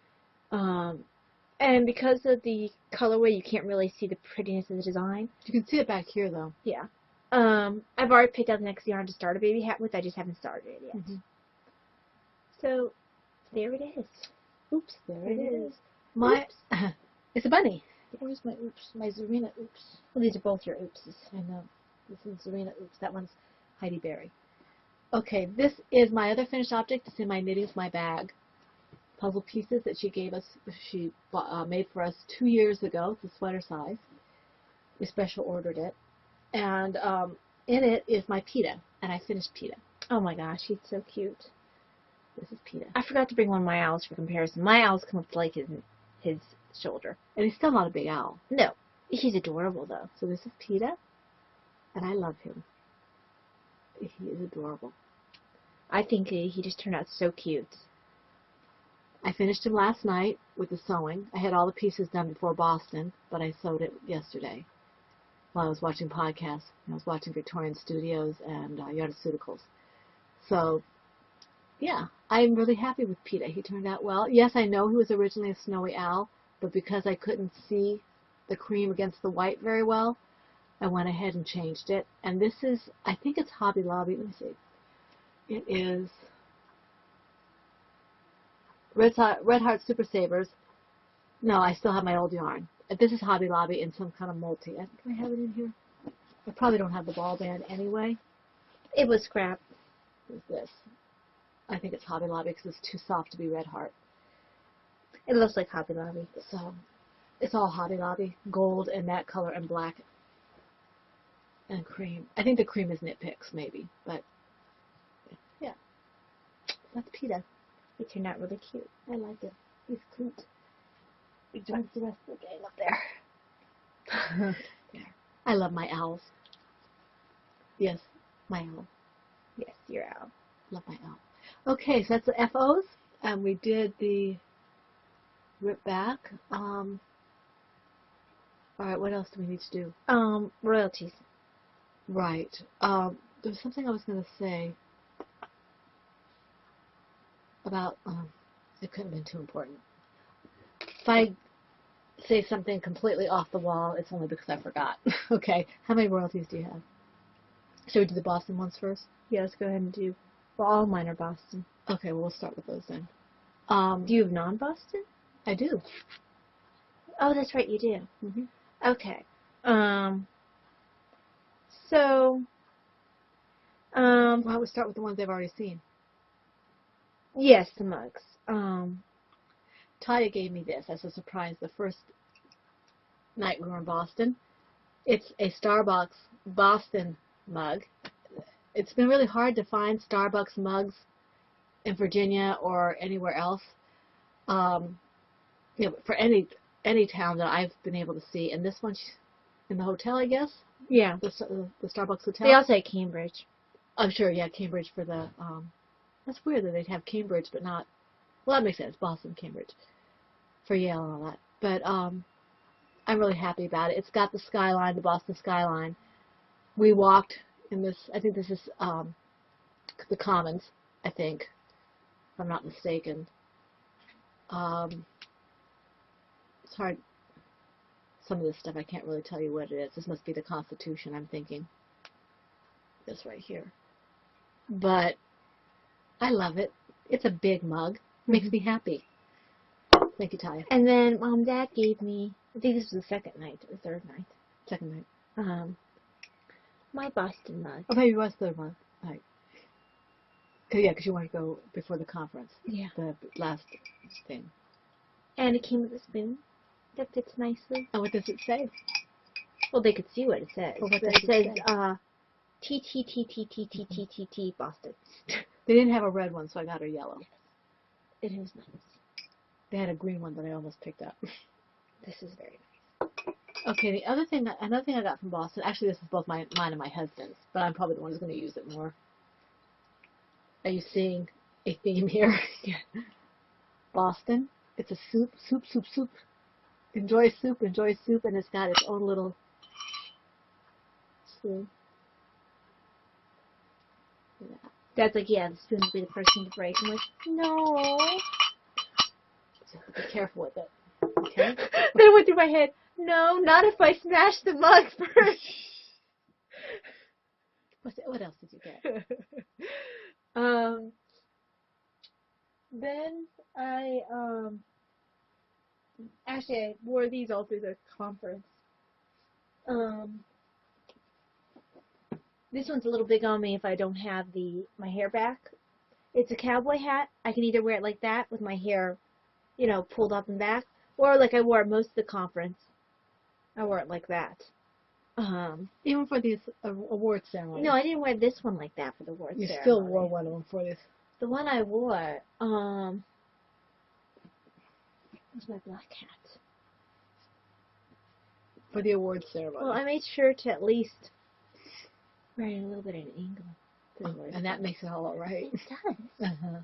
And because of the colorway, you can't really see the prettiness of the design. You can see it back here, though. Yeah. I've already picked out the next yarn to start a baby hat with. I just haven't started it yet. Mm-hmm. So, there it is. Oops, there it is. Oops. It's a bunny. Where's my oops? My Zarina oops. Well, these are both your oopses. I know. This is Zarina oops. That one's Heidi Berry. Okay, this is my other finished object. It's in my Knitting's My Bag. Puzzle pieces that she gave us. She made for us 2 years ago. It's a sweater size. We special ordered it. And in it is my Peta. And I finished Peta. Oh my gosh, he's so cute. This is Peta. I forgot to bring one of my owls for comparison. My owls come up to like his shoulder. And he's still not a big owl. No. He's adorable, though. So this is Peta. And I love him. He is adorable. I think he just turned out so cute. I finished him last night with the sewing. I had all the pieces done before Boston, but I sewed it yesterday while I was watching podcasts. I was watching Victorian Studios and Yardiceuticals. So, yeah, I'm really happy with PETA. He turned out well. Yes, I know he was originally a snowy owl, but because I couldn't see the cream against the white very well, I went ahead and changed it. And this is, I think it's Hobby Lobby. Let me see. It is Red Heart Super Savers. No, I still have my old yarn. This is Hobby Lobby in some kind of multi. Can I have it in here? I probably don't have the ball band anyway. It was scrap. What's this? I think it's Hobby Lobby because it's too soft to be Red Heart. It looks like Hobby Lobby. So it's all Hobby Lobby. Gold and that color and black and cream. I think the cream is Knit Picks maybe, but yeah. That's PETA. It turned out really cute. I like it. He's cute. He joins the rest of the gang up there. Yeah. I love my owls. Yes, my owl. Yes, your owl. Love my owl. Okay, so that's the FOs, and we did the rip back. All right, what else do we need to do? Royalties. Right. There's something I was going to say about, it couldn't have been too important. If I say something completely off the wall, it's only because I forgot. Okay, how many royalties do you have? Should we do the Boston ones first? Yeah, let's go ahead and do. Well, all mine are Boston. Okay, well, we'll start with those then. Do you have non-Boston? I do. Oh, that's right, you do. Mm-hmm. Okay. So. Why don't we start with the ones they've already seen? Yes, the mugs. Taya gave me this as a surprise the first night we were in Boston. It's a Starbucks Boston mug. It's been really hard to find Starbucks mugs in Virginia or anywhere else. For any town that I've been able to see. And this one's in the hotel, I guess. Yeah. The Starbucks hotel. They also had Cambridge. I'm sure, yeah, Cambridge for the. That's weird that they'd have Cambridge, but not. Well, that makes sense. Boston, Cambridge, for Yale and all that. But I'm really happy about it. It's got the skyline, the Boston skyline. We walked in this. I think this is the Commons. I think, if I'm not mistaken. It's hard. Some of this stuff I can't really tell you what it is. This must be the Constitution, I'm thinking. This right here. But I love it. It's a big mug. Makes me happy. Thank you, Taya. And then Mom and Dad gave me, I think this was the second night or third night. Second night. My Boston mug. Oh, maybe it was third one. Right. Yeah, because you wanted to go before the conference. Yeah. The last thing. And it came with a spoon that fits nicely. And what does it say? Well, they could see what it says. Well, what But does it it says, say? T Boston. They didn't have a red one, so I got her yellow. It is nice. They had a green one that I almost picked up. This is very nice. Okay, another thing I got from Boston, actually this is both mine and my husband's, but I'm probably the one who's going to use it more. Are you seeing a theme here? Boston, it's a soup. Enjoy soup, and it's got its own little spoon. Yeah. Dad's like, yeah, the spoon would be the first thing to break. I'm like, no. So be careful with it. Okay? Then it went through my head, no, not if I smash the mug first. What else did you get? Then I, actually I wore these all through the conference. This one's a little big on me if I don't have my hair back. It's a cowboy hat. I can either wear it like that with my hair, pulled up and back, or like I wore it most of the conference. I wore it like that. Even for these award ceremonies. No, I didn't wear this one like that for the award You ceremony. still wore one of them for this. The one I wore, was my black hat. For the award ceremony. Well, I made sure to at least writing a little bit at an angle. And that makes it all right. It does. Uh-huh.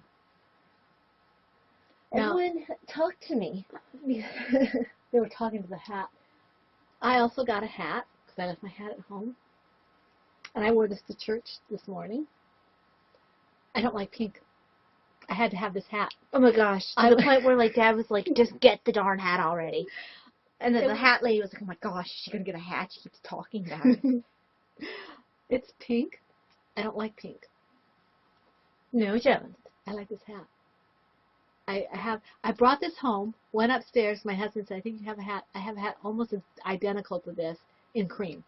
Now- Everyone talk to me. They were talking to the hat. I also got a hat because I left my hat at home. And I wore this to church this morning. I don't like pink. I had to have this hat. Oh my gosh. To the point where like Dad was like, just get the darn hat already. And then the hat lady was like, oh my gosh, is she going to get a hat? She keeps talking about it. It's pink. I don't like pink. No, Jones. I like this hat. I brought this home, went upstairs, my husband said, I think you have a hat. I have a hat almost identical to this in cream.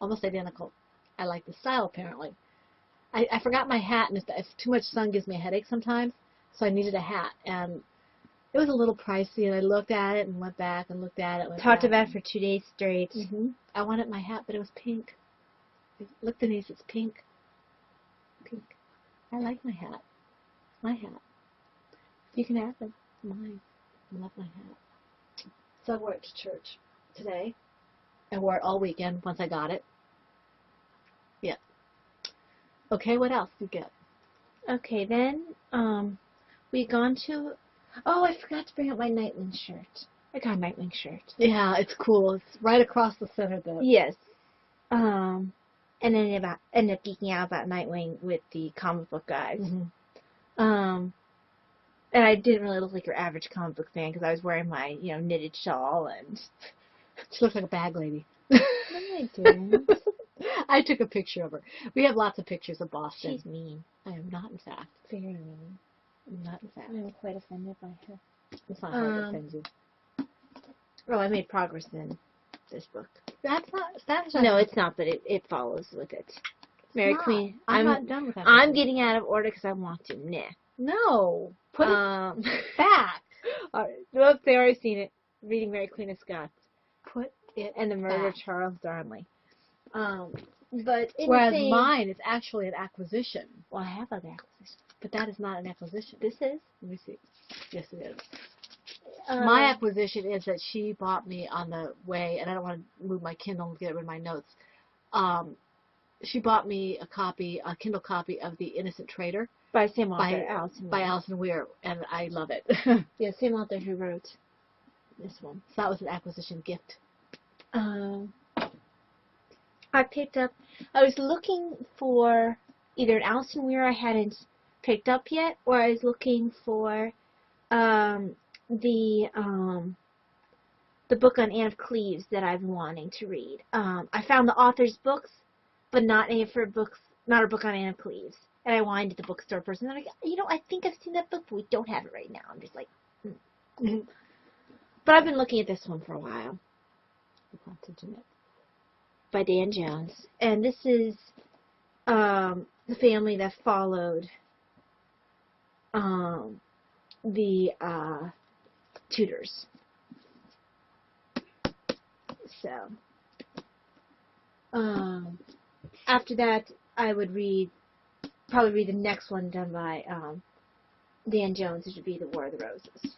Almost identical. I like the style apparently. I forgot my hat, and if too much sun gives me a headache sometimes, so I needed a hat. And it was a little pricey, and I looked at it and went back and looked at it. Talked about it for 2 days straight. Mm-hmm. I wanted my hat, but it was pink. Look, Denise, it's pink. Pink. I like my hat. It's my hat. You can have it. It's mine. I love my hat. So I wore it to church today. I wore it all weekend once I got it. Yeah. Okay, what else did you get? Okay, then, we gone to, oh, I forgot to bring up my Nightwing shirt. I got a Nightwing shirt. Yeah, it's cool. It's right across the center there. Yes. And then ended up geeking out about Nightwing with the comic book guys. Mm-hmm. And I didn't really look like your average comic book fan because I was wearing my, knitted shawl and... She looks like a bag lady. No, I didn't. I took a picture of her. We have lots of pictures of Boston. She's mean. I am not, in fact. Very mean. I'm not, in fact. I'm quite offended by her. It's not hard to offend you. Well, I made progress in this book. That's not. No, it's not, but it follows with it. Mary not. Queen. I'm not done with that. I'm getting out of order because I want to. Nah. No. Put it back. All right. Well, they already seen it. Reading Mary Queen of Scots. Put it And the murder of back. Charles Darnley. But in Whereas the same, mine is actually an acquisition. well, I have other acquisitions. But that is not an acquisition. This is. Let me see. Yes, it is. Uh, My acquisition is that she bought me on the way, and I don't want to move my Kindle and get rid of my notes. She bought me a Kindle copy of The Innocent Traitor by same author, by Alison by Weir. Alison Weir, and I love it. Yeah, same author who wrote this one. So that was an acquisition gift. I was looking for either an Alison Weir I hadn't picked up yet, or I was looking for the book on Anne of Cleves that I've been wanting to read. I found the author's books, but not any of her books, not her book on Anne of Cleves. And I whined at the bookstore person. They're like, I think I've seen that book, but we don't have it right now. I'm just like, Mhm. But I've been looking at this one for a while. The Plantagenet. By Dan Jones. And this is the family that followed the Tudors. So, after that, I would probably read the next one done by Dan Jones, which would be The War of the Roses.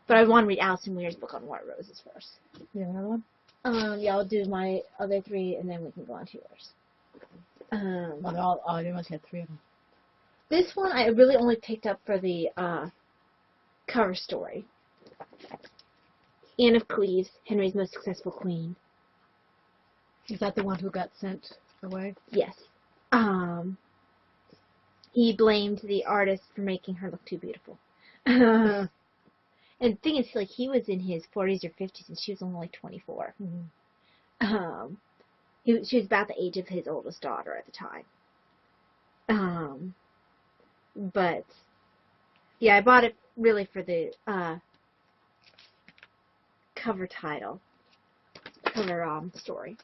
But I want to read Alison Weir's book on War of Roses first. You have another one? Yeah, I'll do my other 3, and then we can go on to yours. You must have 3 of them. This one I really only picked up for the cover story. Anne of Cleves, Henry's most successful queen. Is that the one who got sent away? Yes. He blamed the artist for making her look too beautiful. And the thing is, like, he was in his 40s or 50s, and she was only like 24. Mm-hmm. She was about the age of his oldest daughter at the time. But yeah, I bought it really for the cover title, cover story.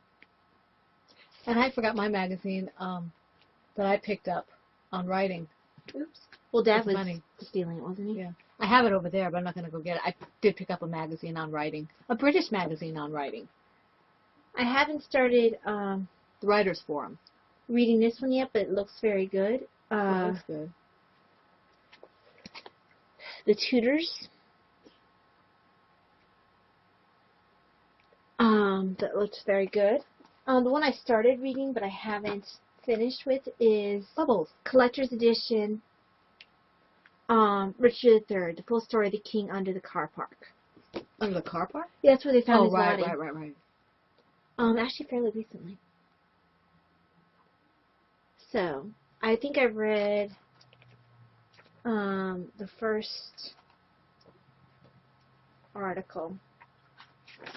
And I forgot my magazine that I picked up on writing. Oops. Well, Dad It's was funny. stealing it, wasn't he? Yeah. I have it over there, but I'm not going to go get it. I did pick up a magazine on writing, a British magazine on writing, I haven't started the Writers Forum. reading this one yet, but it looks very good. It looks good. The Tudors. That looks very good. The one I started reading, but I haven't finished with is Bubbles. Collector's Edition, Richard III, the full story of the king under the car park. Under the car park? Yeah, that's where they found his right, body. right. Actually fairly recently. So, I think I've read the first article.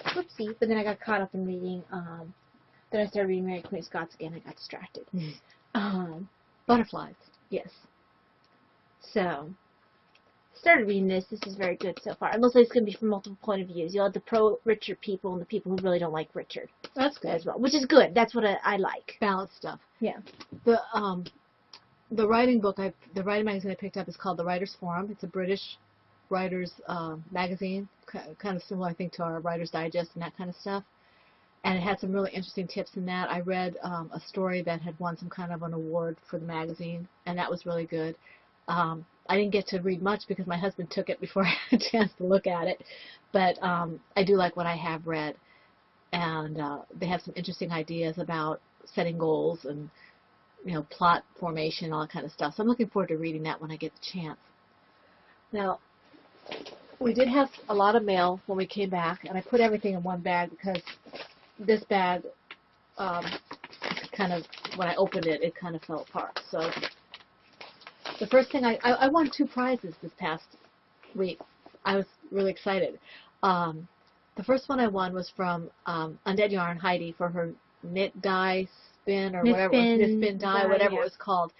Whoopsie. But then I got caught up in reading, then I started reading Mary Queen of Scots again. I got distracted. Butterflies. Yes. So, started reading this. This is very good so far. It looks like it's going to be from multiple point of views. You'll have the pro-Richard people and the people who really don't like Richard. That's good. As well, which is good. That's what I like. Balanced stuff. Yeah. The writing book, the writing magazine I picked up is called The Writers' Forum. It's a British writers magazine, kind of similar, I think, to our Writer's Digest and that kind of stuff. And it had some really interesting tips in that. I read a story that had won some kind of an award for the magazine, and that was really good. I didn't get to read much because my husband took it before I had a chance to look at it, but I do like what I have read. And they have some interesting ideas about setting goals and, plot formation, all that kind of stuff. So I'm looking forward to reading that when I get the chance. Now, we did have a lot of mail when we came back, and I put everything in one bag because this bag, kind of, when I opened it, it kind of fell apart. So the first thing, I won 2 prizes this past week. I was really excited. The first one I won was from Undead Yarn, Heidi, for her knit dye spin or whatever, knit spin dye, whatever it was called.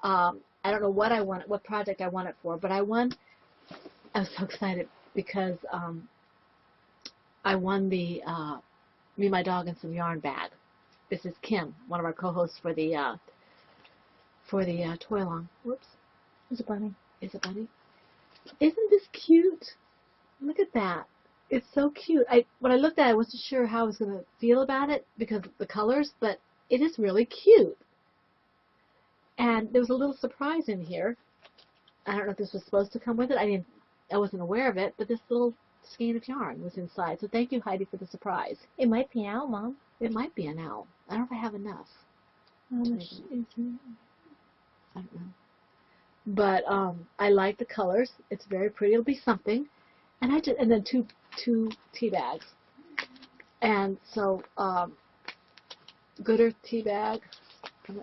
I don't know what I won, what project I won it for, but I won. I was so excited because I won the Me, My Dog, and Some Yarn bag. This is Kim, one of our co-hosts for the Toy Along. Whoops. It's a bunny. Is it bunny? Isn't this cute? Look at that. It's so cute. When I looked at it, I wasn't sure how I was going to feel about it because of the colors, but it is really cute. And there was a little surprise in here. I don't know if this was supposed to come with it. I wasn't aware of it, but this little skein of yarn was inside. So thank you, Heidi, for the surprise. It might be an owl, Mom. It might be an owl. I don't know if I have enough. How much is it? I don't know. But I like the colors. It's very pretty. It'll be something. And then two tea bags. And so Gooder tea bag.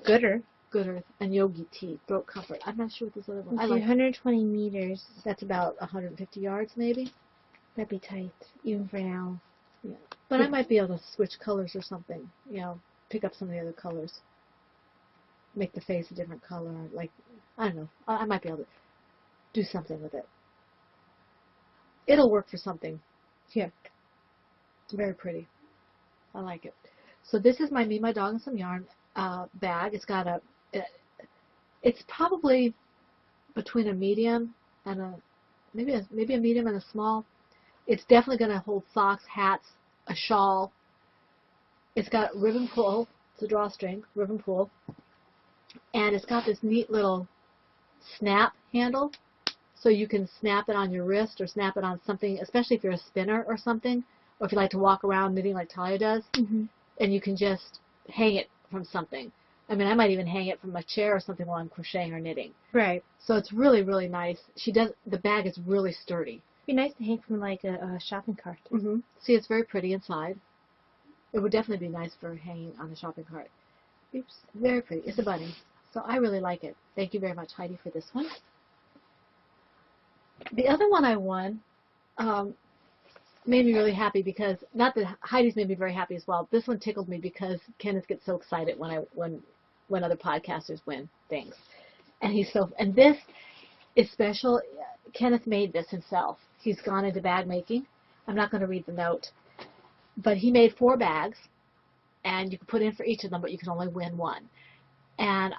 Gooder. Gooder and Yogi tea, throat comfort. I'm not sure what this other one. I like 120 meters. That's about 150 yards, maybe. That'd be tight, even for an owl. Yeah. But I might be able to switch colors or something. Pick up some of the other colors. Make the face a different color. Like, I don't know. I might be able to do something with it. It'll work for something. Yeah. Very pretty. I like it. So this is my Me, My Dog, and Some Yarn bag. It's got it's probably between a medium and maybe a medium and a small. It's definitely going to hold socks, hats, a shawl. It's got ribbon pull. It's a drawstring, ribbon pull. And it's got this neat little snap handle. So you can snap it on your wrist or snap it on something, especially if you're a spinner or something, or if you like to walk around knitting like Talia does. Mm-hmm. And you can just hang it from something. I mean, I might even hang it from a chair or something while I'm crocheting or knitting. Right. So it's really, really nice. The bag is really sturdy. It'd be nice to hang from like a shopping cart. Mm-hmm. See, it's very pretty inside. It would definitely be nice for hanging on a shopping cart. Oops. Very pretty. It's a bunny. So I really like it. Thank you very much, Heidi, for this one. The other one I won made me really happy because, not that Heidi's made me very happy as well, this one tickled me because Kenneth gets so excited when other podcasters win things. And this is special. Kenneth made this himself. He's gone into bag making. I'm not going to read the note. But he made 4 bags, and you can put in for each of them, but you can only win one. And,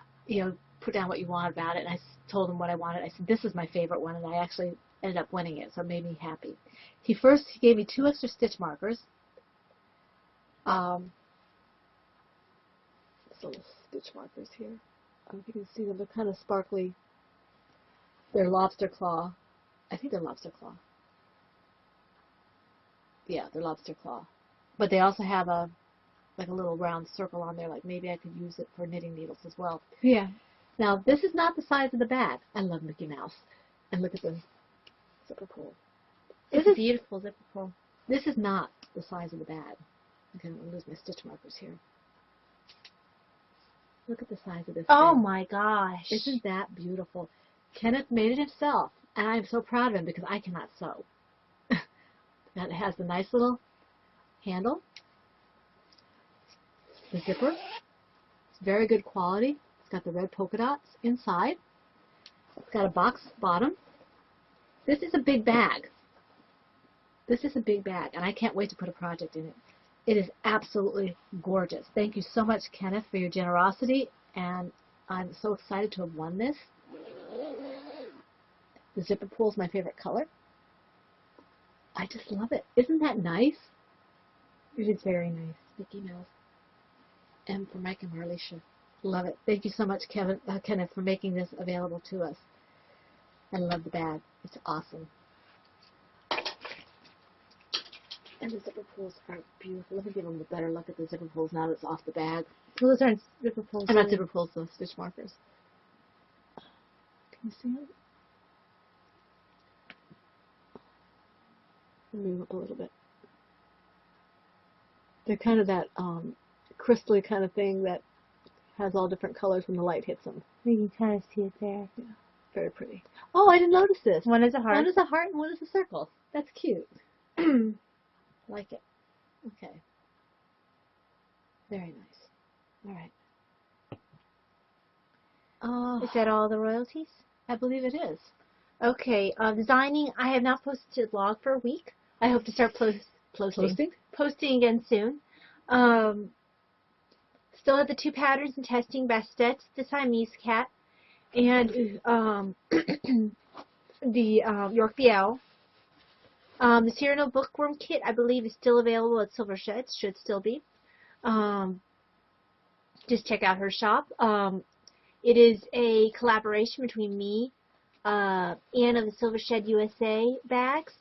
put down what you want about it. And I told him what I wanted. I said, this is my favorite one, and I actually ended up winning it, so it made me happy. He gave me 2 extra stitch markers. There's little stitch markers here. I don't know if you can see them. They're kind of sparkly. They're lobster claw. I think they're lobster claw. Yeah, they're lobster claw. But they also have a like a little round circle on there, like maybe I could use it for knitting needles as well. Yeah. Now, this is not the size of the bag. I love Mickey Mouse. And look at the zipper pull. It's a beautiful zipper pull. This is not the size of the bag. I'm going to lose my stitch markers here. Look at the size of this Oh thing. my gosh. Isn't that beautiful? Kenneth made it himself, and I'm so proud of him because I cannot sew. And it has the nice little handle, the zipper. It's very good quality. It's got the red polka dots inside. It's got a box bottom. This is a big bag. This is a big bag, and I can't wait to put a project in it. It is absolutely gorgeous. Thank you so much, Kenneth, for your generosity, and I'm so excited to have won this. The zipper pull is my favorite color. I just love it. Isn't that nice? It is very nice. Mickey Mouse. M for Mike and Marlisha. Love it. Thank you so much, Kenneth, for making this available to us. I love the bag. It's awesome. And the zipper pulls are beautiful. Let me give them a better look at the zipper pulls now that it's off the bag. Well, those aren't zipper pulls. I'm not zipper pulls, those stitch markers. Can you see them? Move up a little bit. They're kind of that crystally kind of thing that has all different colors when the light hits them. You can kind of see it there. Yeah, very pretty. Oh, I didn't notice this. One is a heart. One is a heart and one is a circle. That's cute. Like it. Okay. Very nice. All right. Is that all the royalties? I believe it is. Okay. Designing. I have not posted a blog for a week. I hope to start posting again soon. Still have the 2 patterns in testing: Bastette's The Siamese Cat and the York BL. The Cyrano Bookworm Kit, I believe, is still available at Silver Shed. Should still be. Just check out her shop. It is a collaboration between me, Anne of the Silver Shed USA bags,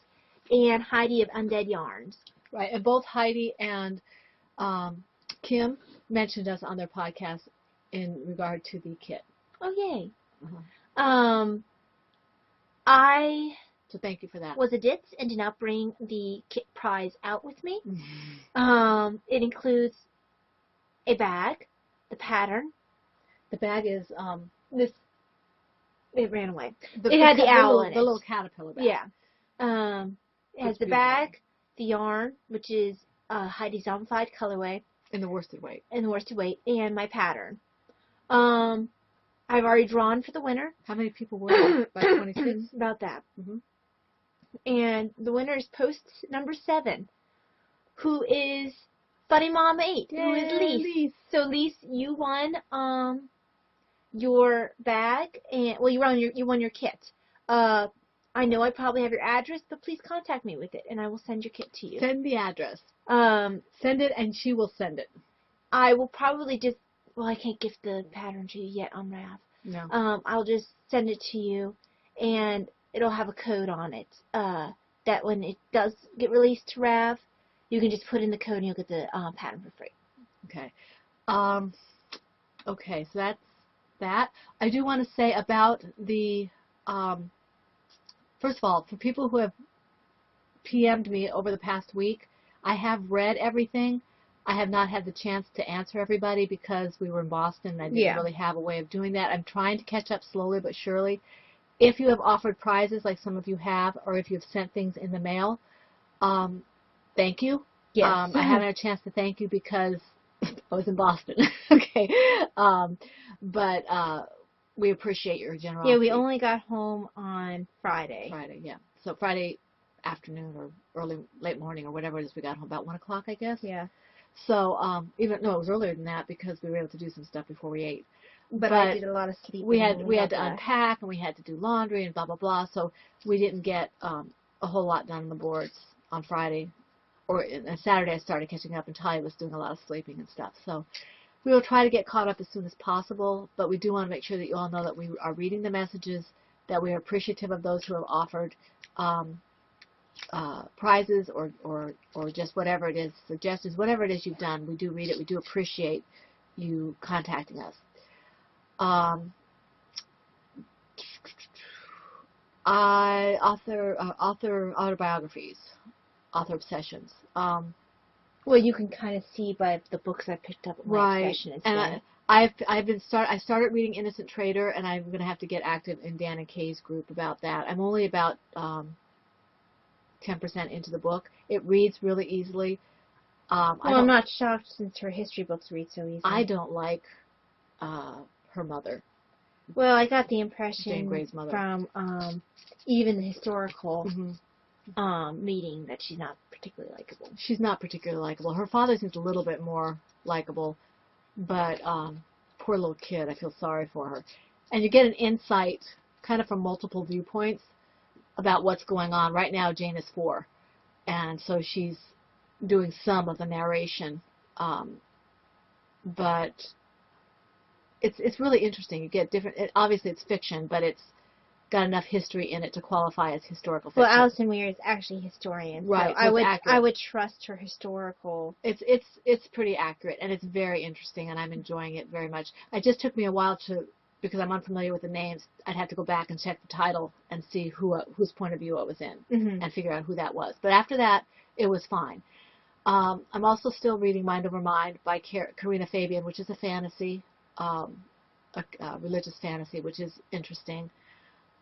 and Heidi of Undead Yarns. Right, and both Heidi and Kim mentioned us on their podcast in regard to the kit. Oh, yay. Uh-huh. So thank you for that. Was a ditz and did not bring the kit prize out with me. It includes a bag, the pattern. The bag is This. It ran away. It had the owl in it. The little caterpillar bag. Yeah. It has the bag, the yarn, which is Heidi's Zombified colorway. In the worsted weight. And my pattern. I've already drawn for the winner. How many people were there? By 26? About that. Mm-hmm. And the winner is post number 7, who is Funny Mom 8, who is Lise. So Lise, you won your bag, and well, you won your kit. I know I probably have your address, but please contact me with it, and I will send your kit to you. Send the address. Send it, and she will send it. I will probably just, well, I can't gift the pattern to you yet on Rav. No. I'll just send it to you, and it'll have a code on it. That when it does get released to Rav, you can just put in the code, and you'll get the pattern for free. Okay. Okay, so that's that. I do want to say about the, first of all, for people who have PM'd me over the past week, I have read everything. I have not had the chance to answer everybody because we were in Boston and I didn't really have a way of doing that. I'm trying to catch up slowly but surely. If you have offered prizes like some of you have, or if you've sent things in the mail, thank you. Yes. I haven't had a chance to thank you because I was in Boston. Okay. But we appreciate your generosity. Yeah, we only got home on Friday. Friday, yeah. So Friday afternoon or late morning or whatever it is, we got home about 1 o'clock, I guess. Yeah. So it was earlier than that because we were able to do some stuff before we ate. But I did a lot of sleeping. We had to unpack and we had to do laundry and blah blah blah. So we didn't get a whole lot done on the boards on Friday, or on Saturday I started catching up, and Talia was doing a lot of sleeping and stuff. So we will try to get caught up as soon as possible. But we do want to make sure that you all know that we are reading the messages, that we are appreciative of those who have offered. prizes or just whatever it is, suggestions, whatever it is you've done, we do read it. We do appreciate you contacting us. I author autobiographies, author obsessions. Well, you can kind of see by the books I picked up. My obsession is and I started reading Innocent Trader, and I'm going to have to get active in Dan and Kay's group about that. I'm only about 10% into the book. It reads really easily. I'm not shocked since her history books read so easily. I don't like her mother. Well, I got the impression Jane Grey's mother. from even the historical Mm-hmm. meeting that she's not particularly likable. She's not particularly likable. Her father seems a little bit more likable, but poor little kid, I feel sorry for her. And you get an insight kind of from multiple viewpoints about what's going on. Right now, Jane is 4, and so she's doing some of the narration, but it's really interesting. You get different. Obviously, it's fiction, but it's got enough history in it to qualify as historical fiction. Well, Alison Weir is actually a historian, right? So I would trust her historical. It's pretty accurate, and it's very interesting, and I'm enjoying it very much. It just took me a while because I'm unfamiliar with the names. I'd have to go back and check the title and see whose point of view it was in, and figure out who that was. But after that, it was fine. I'm also still reading Mind Over Mind by Karina Fabian, which is a fantasy, a religious fantasy, which is interesting.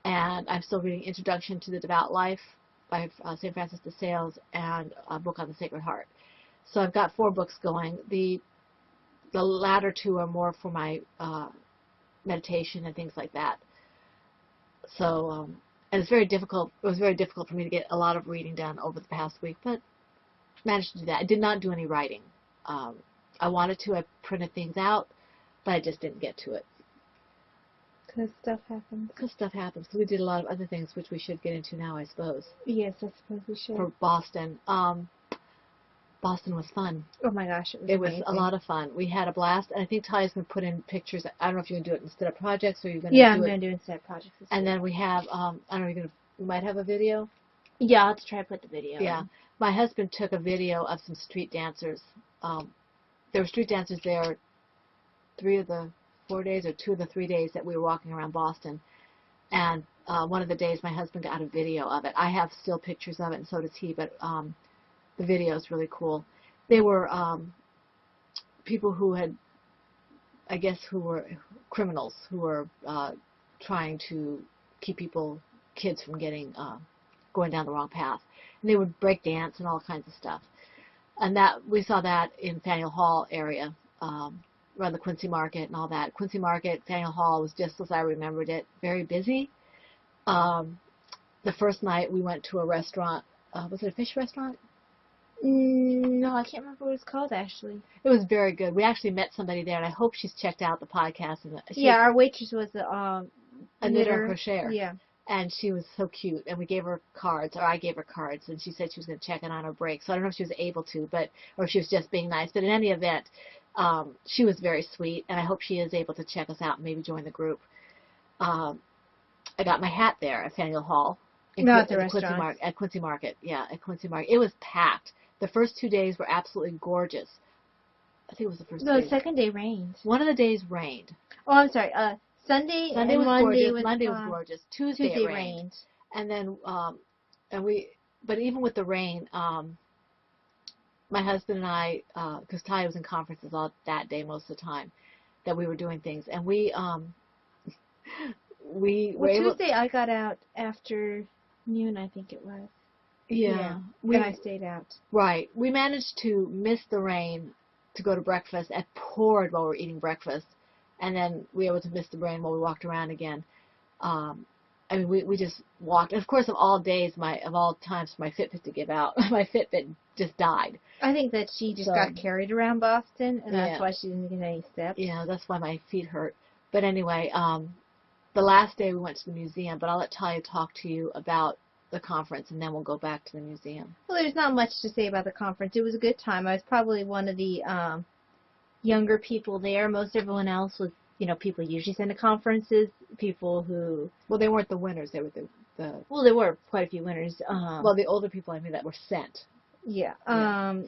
And I'm still reading Introduction to the Devout Life by St. Francis de Sales and a book on the Sacred Heart. So I've got 4 books going. The latter 2 are more for my meditation and things like that. So, and it's very difficult. It was very difficult for me to get a lot of reading done over the past week, but managed to do that. I did not do any writing. I wanted to. I printed things out, but I just didn't get to it. Because stuff happens. Because we did a lot of other things, which we should get into now, I suppose. Yes, I suppose we should. For Boston. Boston was fun. Oh my gosh, it was a lot of fun. We had a blast, and I think Tally's going to put in pictures. I don't know if you're going to do it instead of projects, or you're going to do it. Yeah, I'm going to do it instead of projects. And then we have, I don't know, you might have a video? Yeah, I'll have to try to put the video in. My husband took a video of some street dancers. There were street dancers there 3 of the 4 days or 2 of the 3 days that we were walking around Boston. And one of the days my husband got a video of it. I have still pictures of it, and so does he, but the video is really cool. They were people who had, I guess, who were criminals who were trying to keep kids from going down the wrong path. And they would break dance and all kinds of stuff. And we saw that in Faneuil Hall area, around the Quincy Market and all that. Quincy Market, Faneuil Hall was just as I remembered it, very busy. The first night we went to a restaurant. Was it a fish restaurant? No, I can't remember what it's called, actually. It was very good. We actually met somebody there, and I hope she's checked out the podcast. Our waitress was a knitter crocheter. Yeah. And she was so cute, and we gave her cards, or I gave her cards, and she said she was going to check it on her break. So I don't know if she was able to, or if she was just being nice. But in any event, she was very sweet, and I hope she is able to check us out and maybe join the group. I got my hat there at Faneuil Hall. At the restaurant. At Quincy Market. Yeah, at Quincy Market. It was packed. The first 2 days were absolutely gorgeous. I think it was the first. No, the second day rained. One of the days rained. Oh, I'm sorry. Sunday was Monday gorgeous. Monday was gorgeous. Tuesday it rained. And then, but even with the rain, my husband and I, because Ty was in conferences all that day most of the time, that we were doing things, and we were able. Tuesday I got out after noon, I think it was. Yeah. And I stayed out. Right. We managed to miss the rain to go to breakfast. It poured while we were eating breakfast. And then we were able to miss the rain while we walked around again. We just walked. And of course, of all times for my Fitbit to give out, my Fitbit just died. I think that she just got carried around Boston, and that's why she didn't get any steps. Yeah, that's why my feet hurt. But anyway, the last day we went to the museum, but I'll let Talia talk to you about the conference, and then we'll go back to the museum. Well, there's not much to say about the conference. It was a good time. I was probably one of the younger people there. Most everyone else was, people usually send to conferences, people who... Well, they weren't the winners. They were Well, there were quite a few winners. Well, the older people, I mean, that were sent. Yeah. Yeah.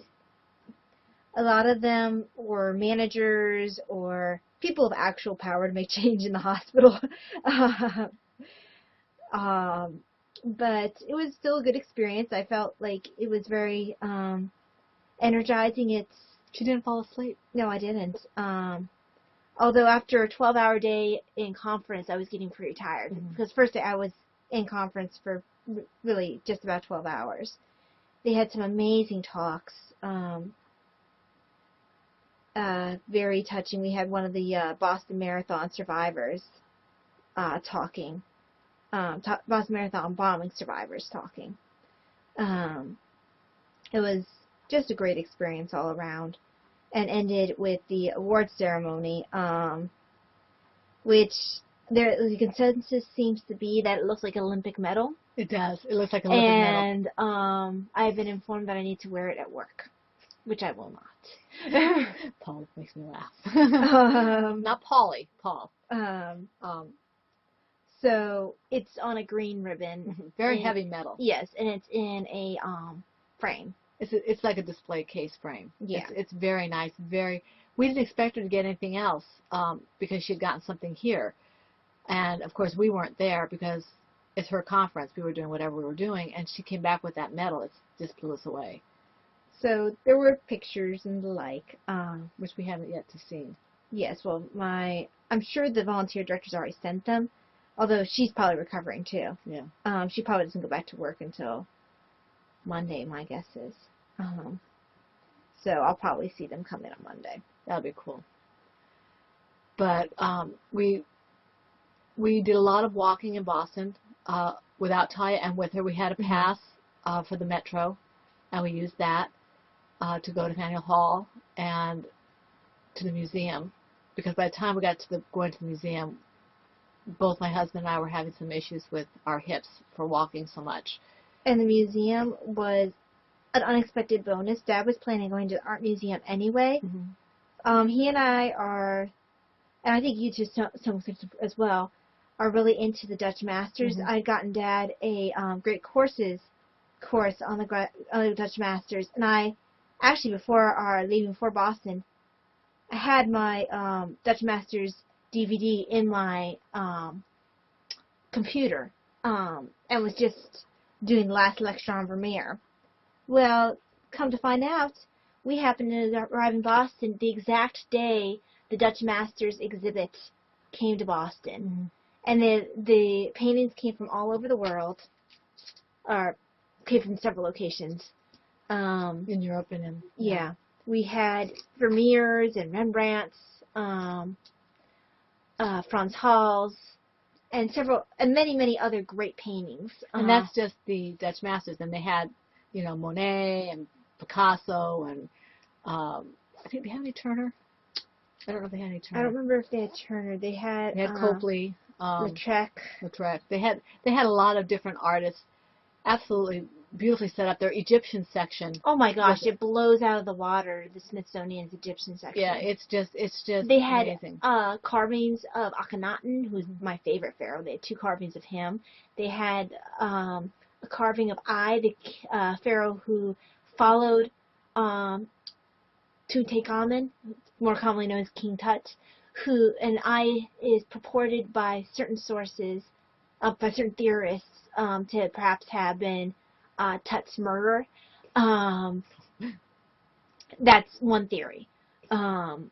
A lot of them were managers or people of actual power to make change in the hospital. But it was still a good experience. I felt like it was very energizing. She didn't fall asleep. No, I didn't. Although after a 12-hour day in conference, I was getting pretty tired. Mm-hmm. Because first day I was in conference for really just about 12 hours. They had some amazing talks. Very touching. We had one of the Boston Marathon survivors talking. Boston Marathon bombing survivors talking. It was just a great experience all around, and ended with the award ceremony, which the consensus seems to be that it looks like an Olympic medal. It does. It looks like an Olympic medal. And I've been informed that I need to wear it at work, which I will not. Paul makes me laugh. Not Polly, Paul. So it's on a green ribbon. Very heavy metal. Yes, and it's in a frame. It's like a display case frame. Yeah. It's very nice. We didn't expect her to get anything else because she had gotten something here. And, of course, we weren't there because it's her conference. We were doing whatever we were doing, and she came back with that medal. It just blew us away. So there were pictures and the like. Which we haven't yet seen. Yes, well, I'm sure the volunteer director's already sent them, although she's probably recovering too. Yeah. She probably doesn't go back to work until Monday, my guess is. So I'll probably see them come in on Monday. That'll be cool. But we did a lot of walking in Boston without Taya and with her. We had a pass for the metro, and we used that to go to Faneuil Hall and to the museum, because by the time we got to going to the museum, both my husband and I were having some issues with our hips for walking so much. And the museum was an unexpected bonus. Dad was planning on going to the art museum anyway. Mm-hmm. He and I are, and I think you two as well, are really into the Dutch Masters. Mm-hmm. I'd gotten Dad a great course on the Dutch Masters, and I actually before our leaving for Boston, I had my Dutch Masters DVD in my computer, and was just doing the last lecture on Vermeer. Well, come to find out, we happened to arrive in Boston the exact day the Dutch Masters exhibit came to Boston. Mm-hmm. And the paintings came from all over the world, or came from several locations. In Europe and in... Yeah. We had Vermeers and Rembrandts, Frans Hals, and many other great paintings. And that's just the Dutch Masters. And they had, Monet and Picasso and I think they had any Turner. I don't know if they had any Turner. I don't remember if they had Turner. They had Copley, Lautrec. They had a lot of different artists. Absolutely beautifully set up. Their Egyptian section. Oh my gosh, it blows out of the water, the Smithsonian's Egyptian section. Yeah, it's just they had amazing. Carvings of Akhenaten, who's my favorite pharaoh. They had 2 carvings of him. They had a carving of Ai, the pharaoh who followed Tutankhamun, more commonly known as King Tut, who an Ai is purported by certain sources, by certain theorists, to perhaps have been Tut's murderer. That's one theory. I'm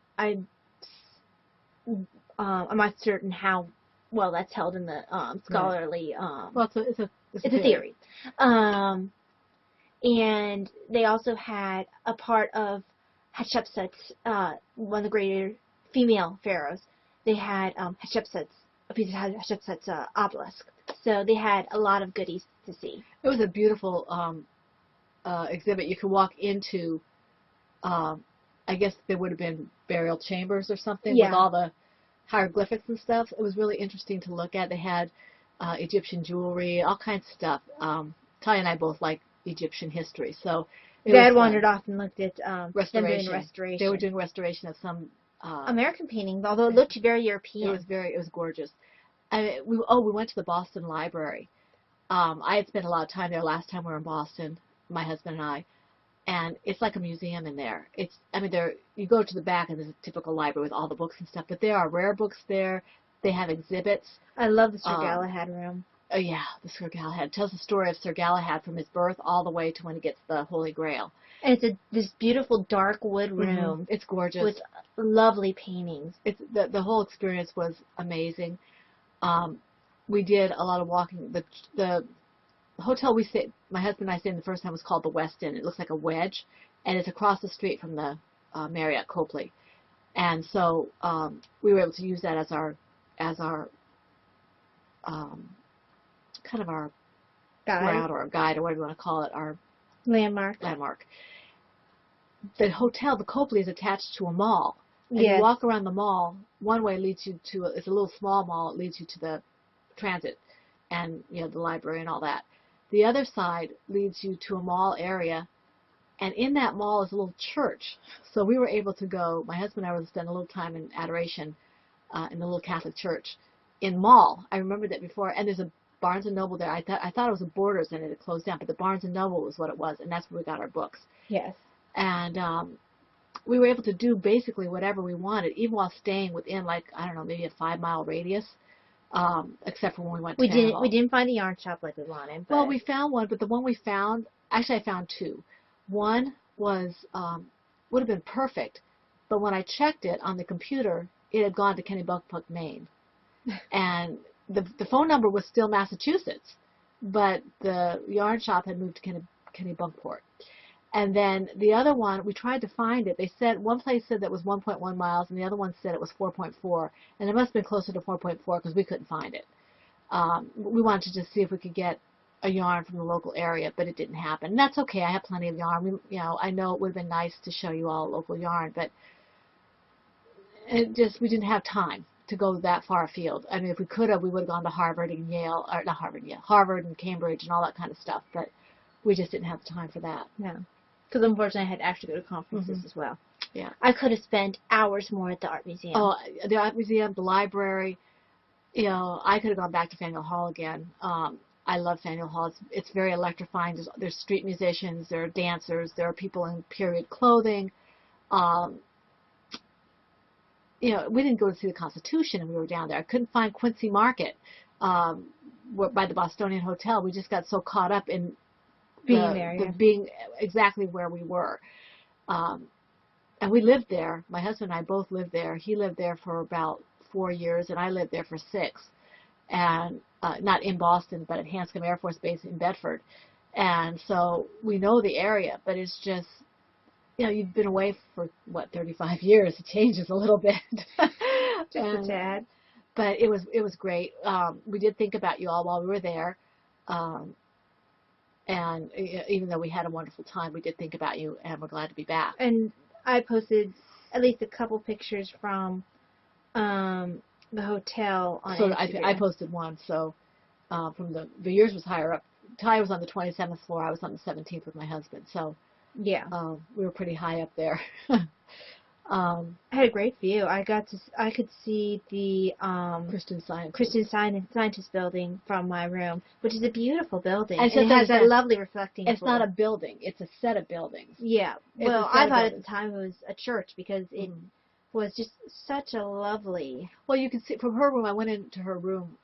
not certain how well that's held in the scholarly. Well, it's a theory. And they also had a part of Hatshepsut's, one of the greater female pharaohs. They had a piece of Hatshepsut's obelisk. So they had a lot of goodies to see. It was a beautiful exhibit. You could walk into, I guess there would have been burial chambers or something with all the hieroglyphics and stuff. It was really interesting to look at. They had Egyptian jewelry, all kinds of stuff. Ty and I both like Egyptian history, so Dad wandered off and looked at restoration. They were doing restoration of some American paintings, although it looked very European. It was gorgeous. We went to the Boston Library, I had spent a lot of time there last time we were in Boston, my husband and I, and it's like a museum in there. You go to the back and there's a typical library with all the books and stuff, but there are rare books there. They have exhibits. I love the Sir Galahad room. Oh yeah, the Sir Galahad. It tells the story of Sir Galahad from his birth all the way to when he gets the Holy Grail. And it's this beautiful dark wood room. Mm-hmm. It's gorgeous. With lovely paintings. It's the whole experience was amazing. We did a lot of walking. The hotel we stayed, my husband and I stayed in the first time, was called the West Inn. It looks like a wedge, and it's across the street from the Marriott Copley. And so we were able to use that as our kind of our route or a guide or whatever you want to call it, our landmark. The hotel, the Copley, is attached to a mall. And you walk around the mall. One way leads you to it's a little small mall. It leads you to the transit and the library and all that. The other side leads you to a mall area, and in that mall is a little church. So we were able to go. My husband and I were to spend a little time in adoration in the little Catholic church in mall. I remember that before. And there's a Barnes and Noble there. I thought it was a Borders and it had closed down, but the Barnes and Noble was what it was, and that's where we got our books. Yes. And we were able to do basically whatever we wanted, even while staying within, like, I don't know, maybe a 5-mile radius, except for when we went to We didn't find a yarn shop like we wanted. But... Well, we found one, but the one we found, actually I found two. One was, would have been perfect, but when I checked it on the computer, it had gone to Kennebunk, Maine. And the phone number was still Massachusetts, but the yarn shop had moved to Kennebunkport. And then the other one, we tried to find it. They said, one place said that was 1.1 miles, and the other one said it was 4.4. And it must have been closer to 4.4 because we couldn't find it. We wanted to just see if we could get a yarn from the local area, but it didn't happen. And that's okay. I have plenty of yarn. I know it would have been nice to show you all local yarn, but we didn't have time to go that far afield. I mean, if we could have, we would have gone to Harvard and Yale, or not Harvard, yeah, Harvard and Cambridge and all that kind of stuff, but we just didn't have the time for that. No. Because unfortunately I had to actually go to conferences as well. Yeah. I could have spent hours more at the art museum. Oh, the art museum, the library. I could have gone back to Faneuil Hall again. I love Faneuil Hall. It's very electrifying. There's street musicians, there are dancers, there are people in period clothing. We didn't go to see the Constitution, and we were down there. I couldn't find Quincy Market by the Bostonian Hotel. We just got so caught up in being exactly where we were. And we lived there. My husband and I both lived there. He lived there for about 4 years, and I lived there for 6. And not in Boston, but at Hanscom Air Force Base in Bedford. And so we know the area, but it's just, you've been away for, 35 years. It changes a little bit. Just a tad. But it was great. We did think about you all while we were there. And even though we had a wonderful time, we did think about you, and we're glad to be back. And I posted at least a couple pictures from the hotel on Instagram. I posted one. So from the yours was higher up. Ty was on the 27th floor. I was on the 17th with my husband. So yeah, we were pretty high up there. I had a great view. I could see the Christian Scientist building from my room, which is a beautiful building. And it has that lovely reflecting. It's not a building; it's a set of buildings. Yeah. Well, I thought at the time it was a church because it was just such a lovely. Well, you can see from her room. I went into her room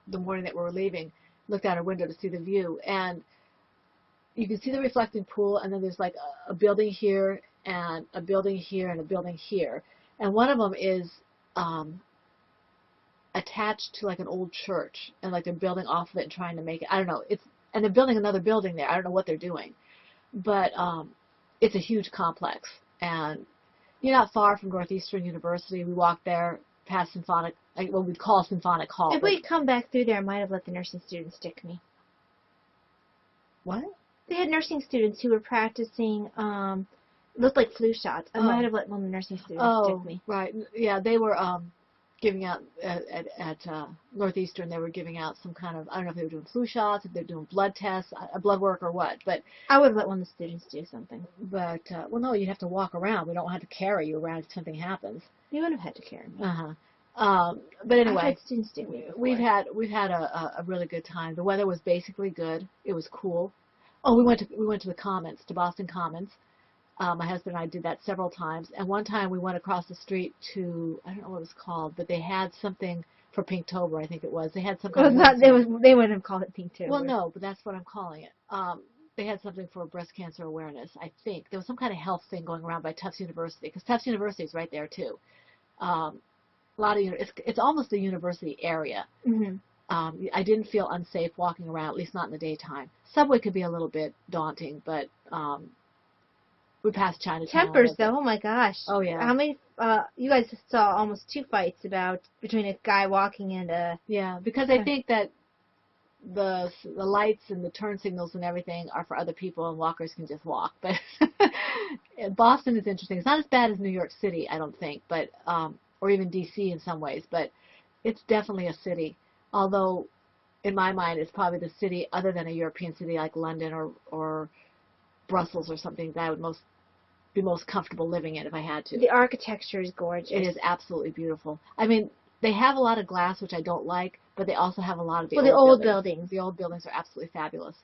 the morning that we were leaving, looked out her window to see the view, and you can see the reflecting pool, and then there's like a building here, and a building here, and a building here. And one of them is attached to like an old church, and like they're building off of it and trying to make it, I don't know, and they're building another building there. I don't know what they're doing. But it's a huge complex. And you're not far from Northeastern University. We walked there past Symphonic, what we'd call Symphonic Hall. If we'd come back through there, I might have let the nursing students stick me. What? They had nursing students who were practicing, looked like flu shots. I might have let one of the nursing students stick me. Right. Yeah, they were giving out at Northeastern. They were giving out some kind of, I don't know if they were doing flu shots, if they were doing blood tests, blood work or what. But I would have let one of the students do something. But well, no, you'd have to walk around. We don't have to carry you around if something happens. You would have had to carry me. But I've anyway, had students do me before. we've had a really good time. The weather was basically good. It was cool. Oh, we went to the Commons, to Boston Commons. My husband and I did that several times. And one time we went across the street to, I don't know what it was called, but they had something for Pinktober, I think it was. They had some Well, kind it's of... not, they wouldn't have called it Pink Tober. Well, no, but that's what I'm calling it. They had something for breast cancer awareness, I think. There was some kind of health thing going around by Tufts University, because Tufts University is right there, too. A lot of it's almost a university area. Mm-hmm. I didn't feel unsafe walking around, at least not in the daytime. Subway could be a little bit daunting, but we passed Chinatown. Tempers, though. Oh my gosh. Oh yeah. How many? You guys saw almost 2 fights between a guy walking and a. Yeah, because I think that the lights and the turn signals and everything are for other people, and walkers can just walk. But Boston is interesting. It's not as bad as New York City, I don't think, but or even D.C. in some ways, but it's definitely a city. Although, in my mind, it's probably the city, other than a European city like London or Brussels or something, that I would be most comfortable living in if I had to. The architecture is gorgeous. It is absolutely beautiful. I mean, they have a lot of glass, which I don't like, but they also have a lot of the old buildings. The old buildings are absolutely fabulous.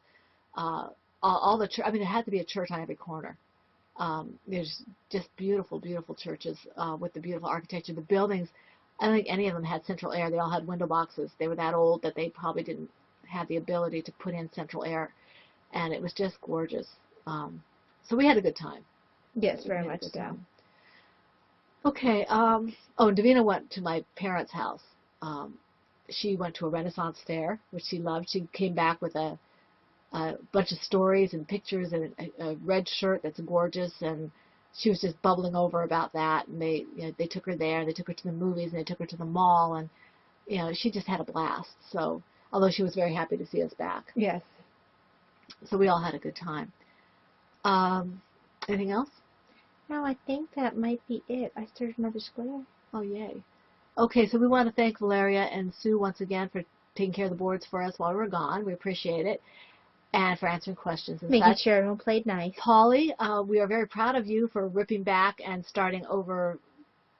All the I mean, there had to be a church on every corner. There's just beautiful, beautiful churches with the beautiful architecture. The buildings, I don't think any of them had central air. They all had window boxes. They were that old that they probably didn't have the ability to put in central air, and it was just gorgeous. So we had a good time. Yes, very much so. Okay. And Davina went to my parents' house. She went to a Renaissance fair, which she loved. She came back with a bunch of stories and pictures and a red shirt that's gorgeous, and she was just bubbling over about that. And they took her there, and they took her to the movies, and they took her to the mall, and she just had a blast. So, although she was very happy to see us back. Yes. So we all had a good time. Anything else? No, I think that might be it. I started another square. Oh, yay. Okay, so we want to thank Valeria and Sue once again for taking care of the boards for us while we were gone. We appreciate it. And for answering questions and Making such. sure everyone played nice. Polly, we are very proud of you for ripping back and starting over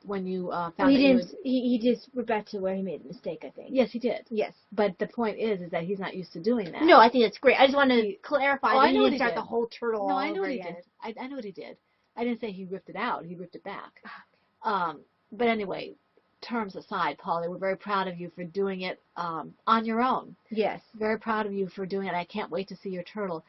when you found he that didn't. He just went back to where he made a mistake, I think. Yes, he did. Yes. But the point is that he's not used to doing that. No, I think that's great. I just wanted to clarify that I know he what didn't he start did. the whole turtle No, all I know over what he again. did. I know what he did. I didn't say he ripped it out. He ripped it back. But anyway, terms aside, Polly, we're very proud of you for doing it on your own. Yes. Very proud of you for doing it. I can't wait to see your turtle.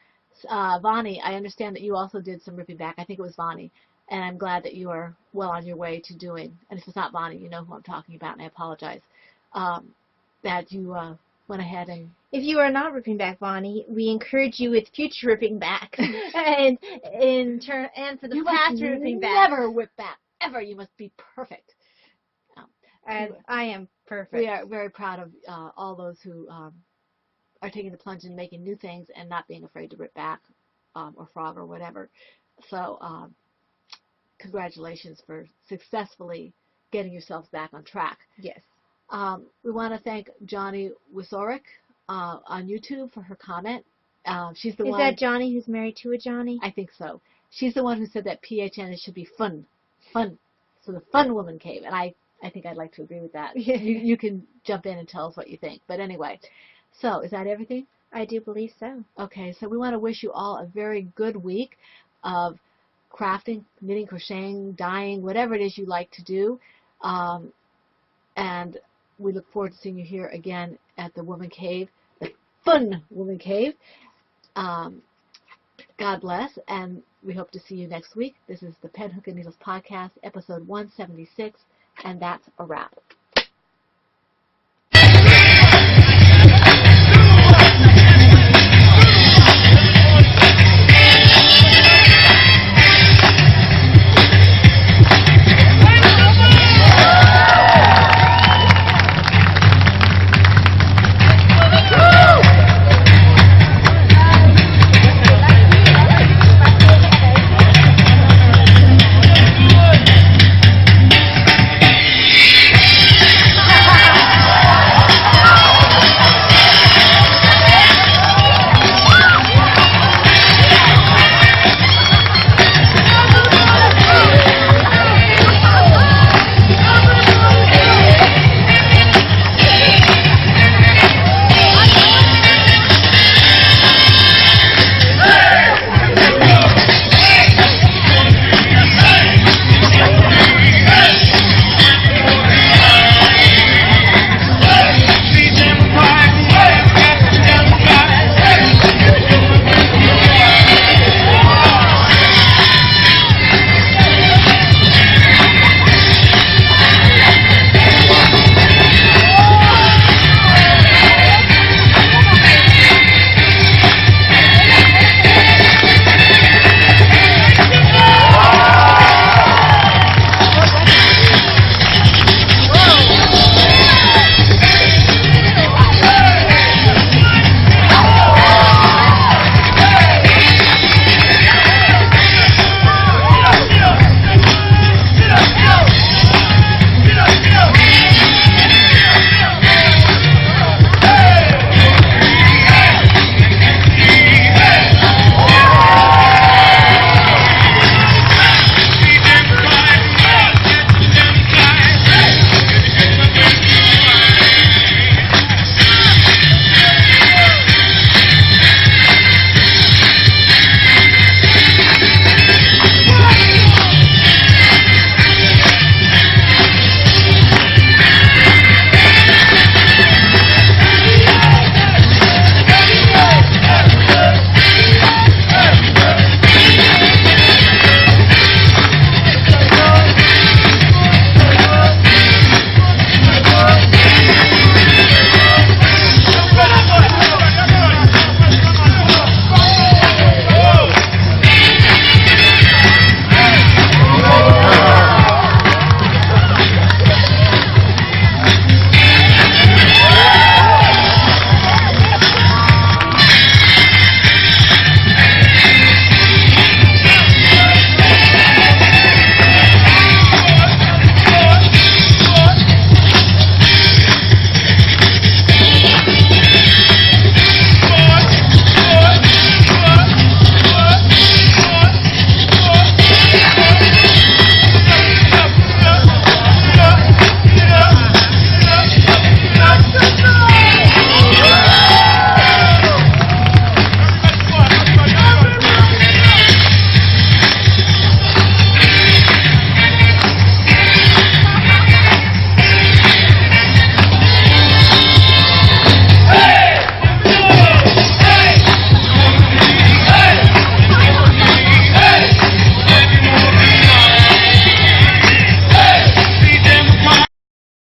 Vani, I understand that you also did some ripping back. I think it was Vani. And I'm glad that you are well on your way to doing, and if it's not Vani, you know who I'm talking about, and I apologize, that you went ahead and... If you are not ripping back, Bonnie, we encourage you with future ripping back. and for the past ripping back. Never whip back. Ever. You must be perfect. And I am perfect. We are very proud of all those who are taking the plunge and making new things and not being afraid to rip back or frog or whatever. So congratulations for successfully getting yourselves back on track. Yes. We want to thank Johnny Wisorek on YouTube for her comment. She's the one. Is that Johnny who's married to a Johnny? I think so. She's the one who said that PHN should be fun. Fun. So the Fun Woman Cave. And I think I'd like to agree with that. You can jump in and tell us what you think. But anyway, so is that everything? I do believe so. Okay, so we want to wish you all a very good week of crafting, knitting, crocheting, dyeing, whatever it is you like to do. And we look forward to seeing you here again at the Woman Cave, the Fun Woman Cave. God bless, and we hope to see you next week. This is the Pen, Hook, and Needles Podcast, episode 176, and that's a wrap.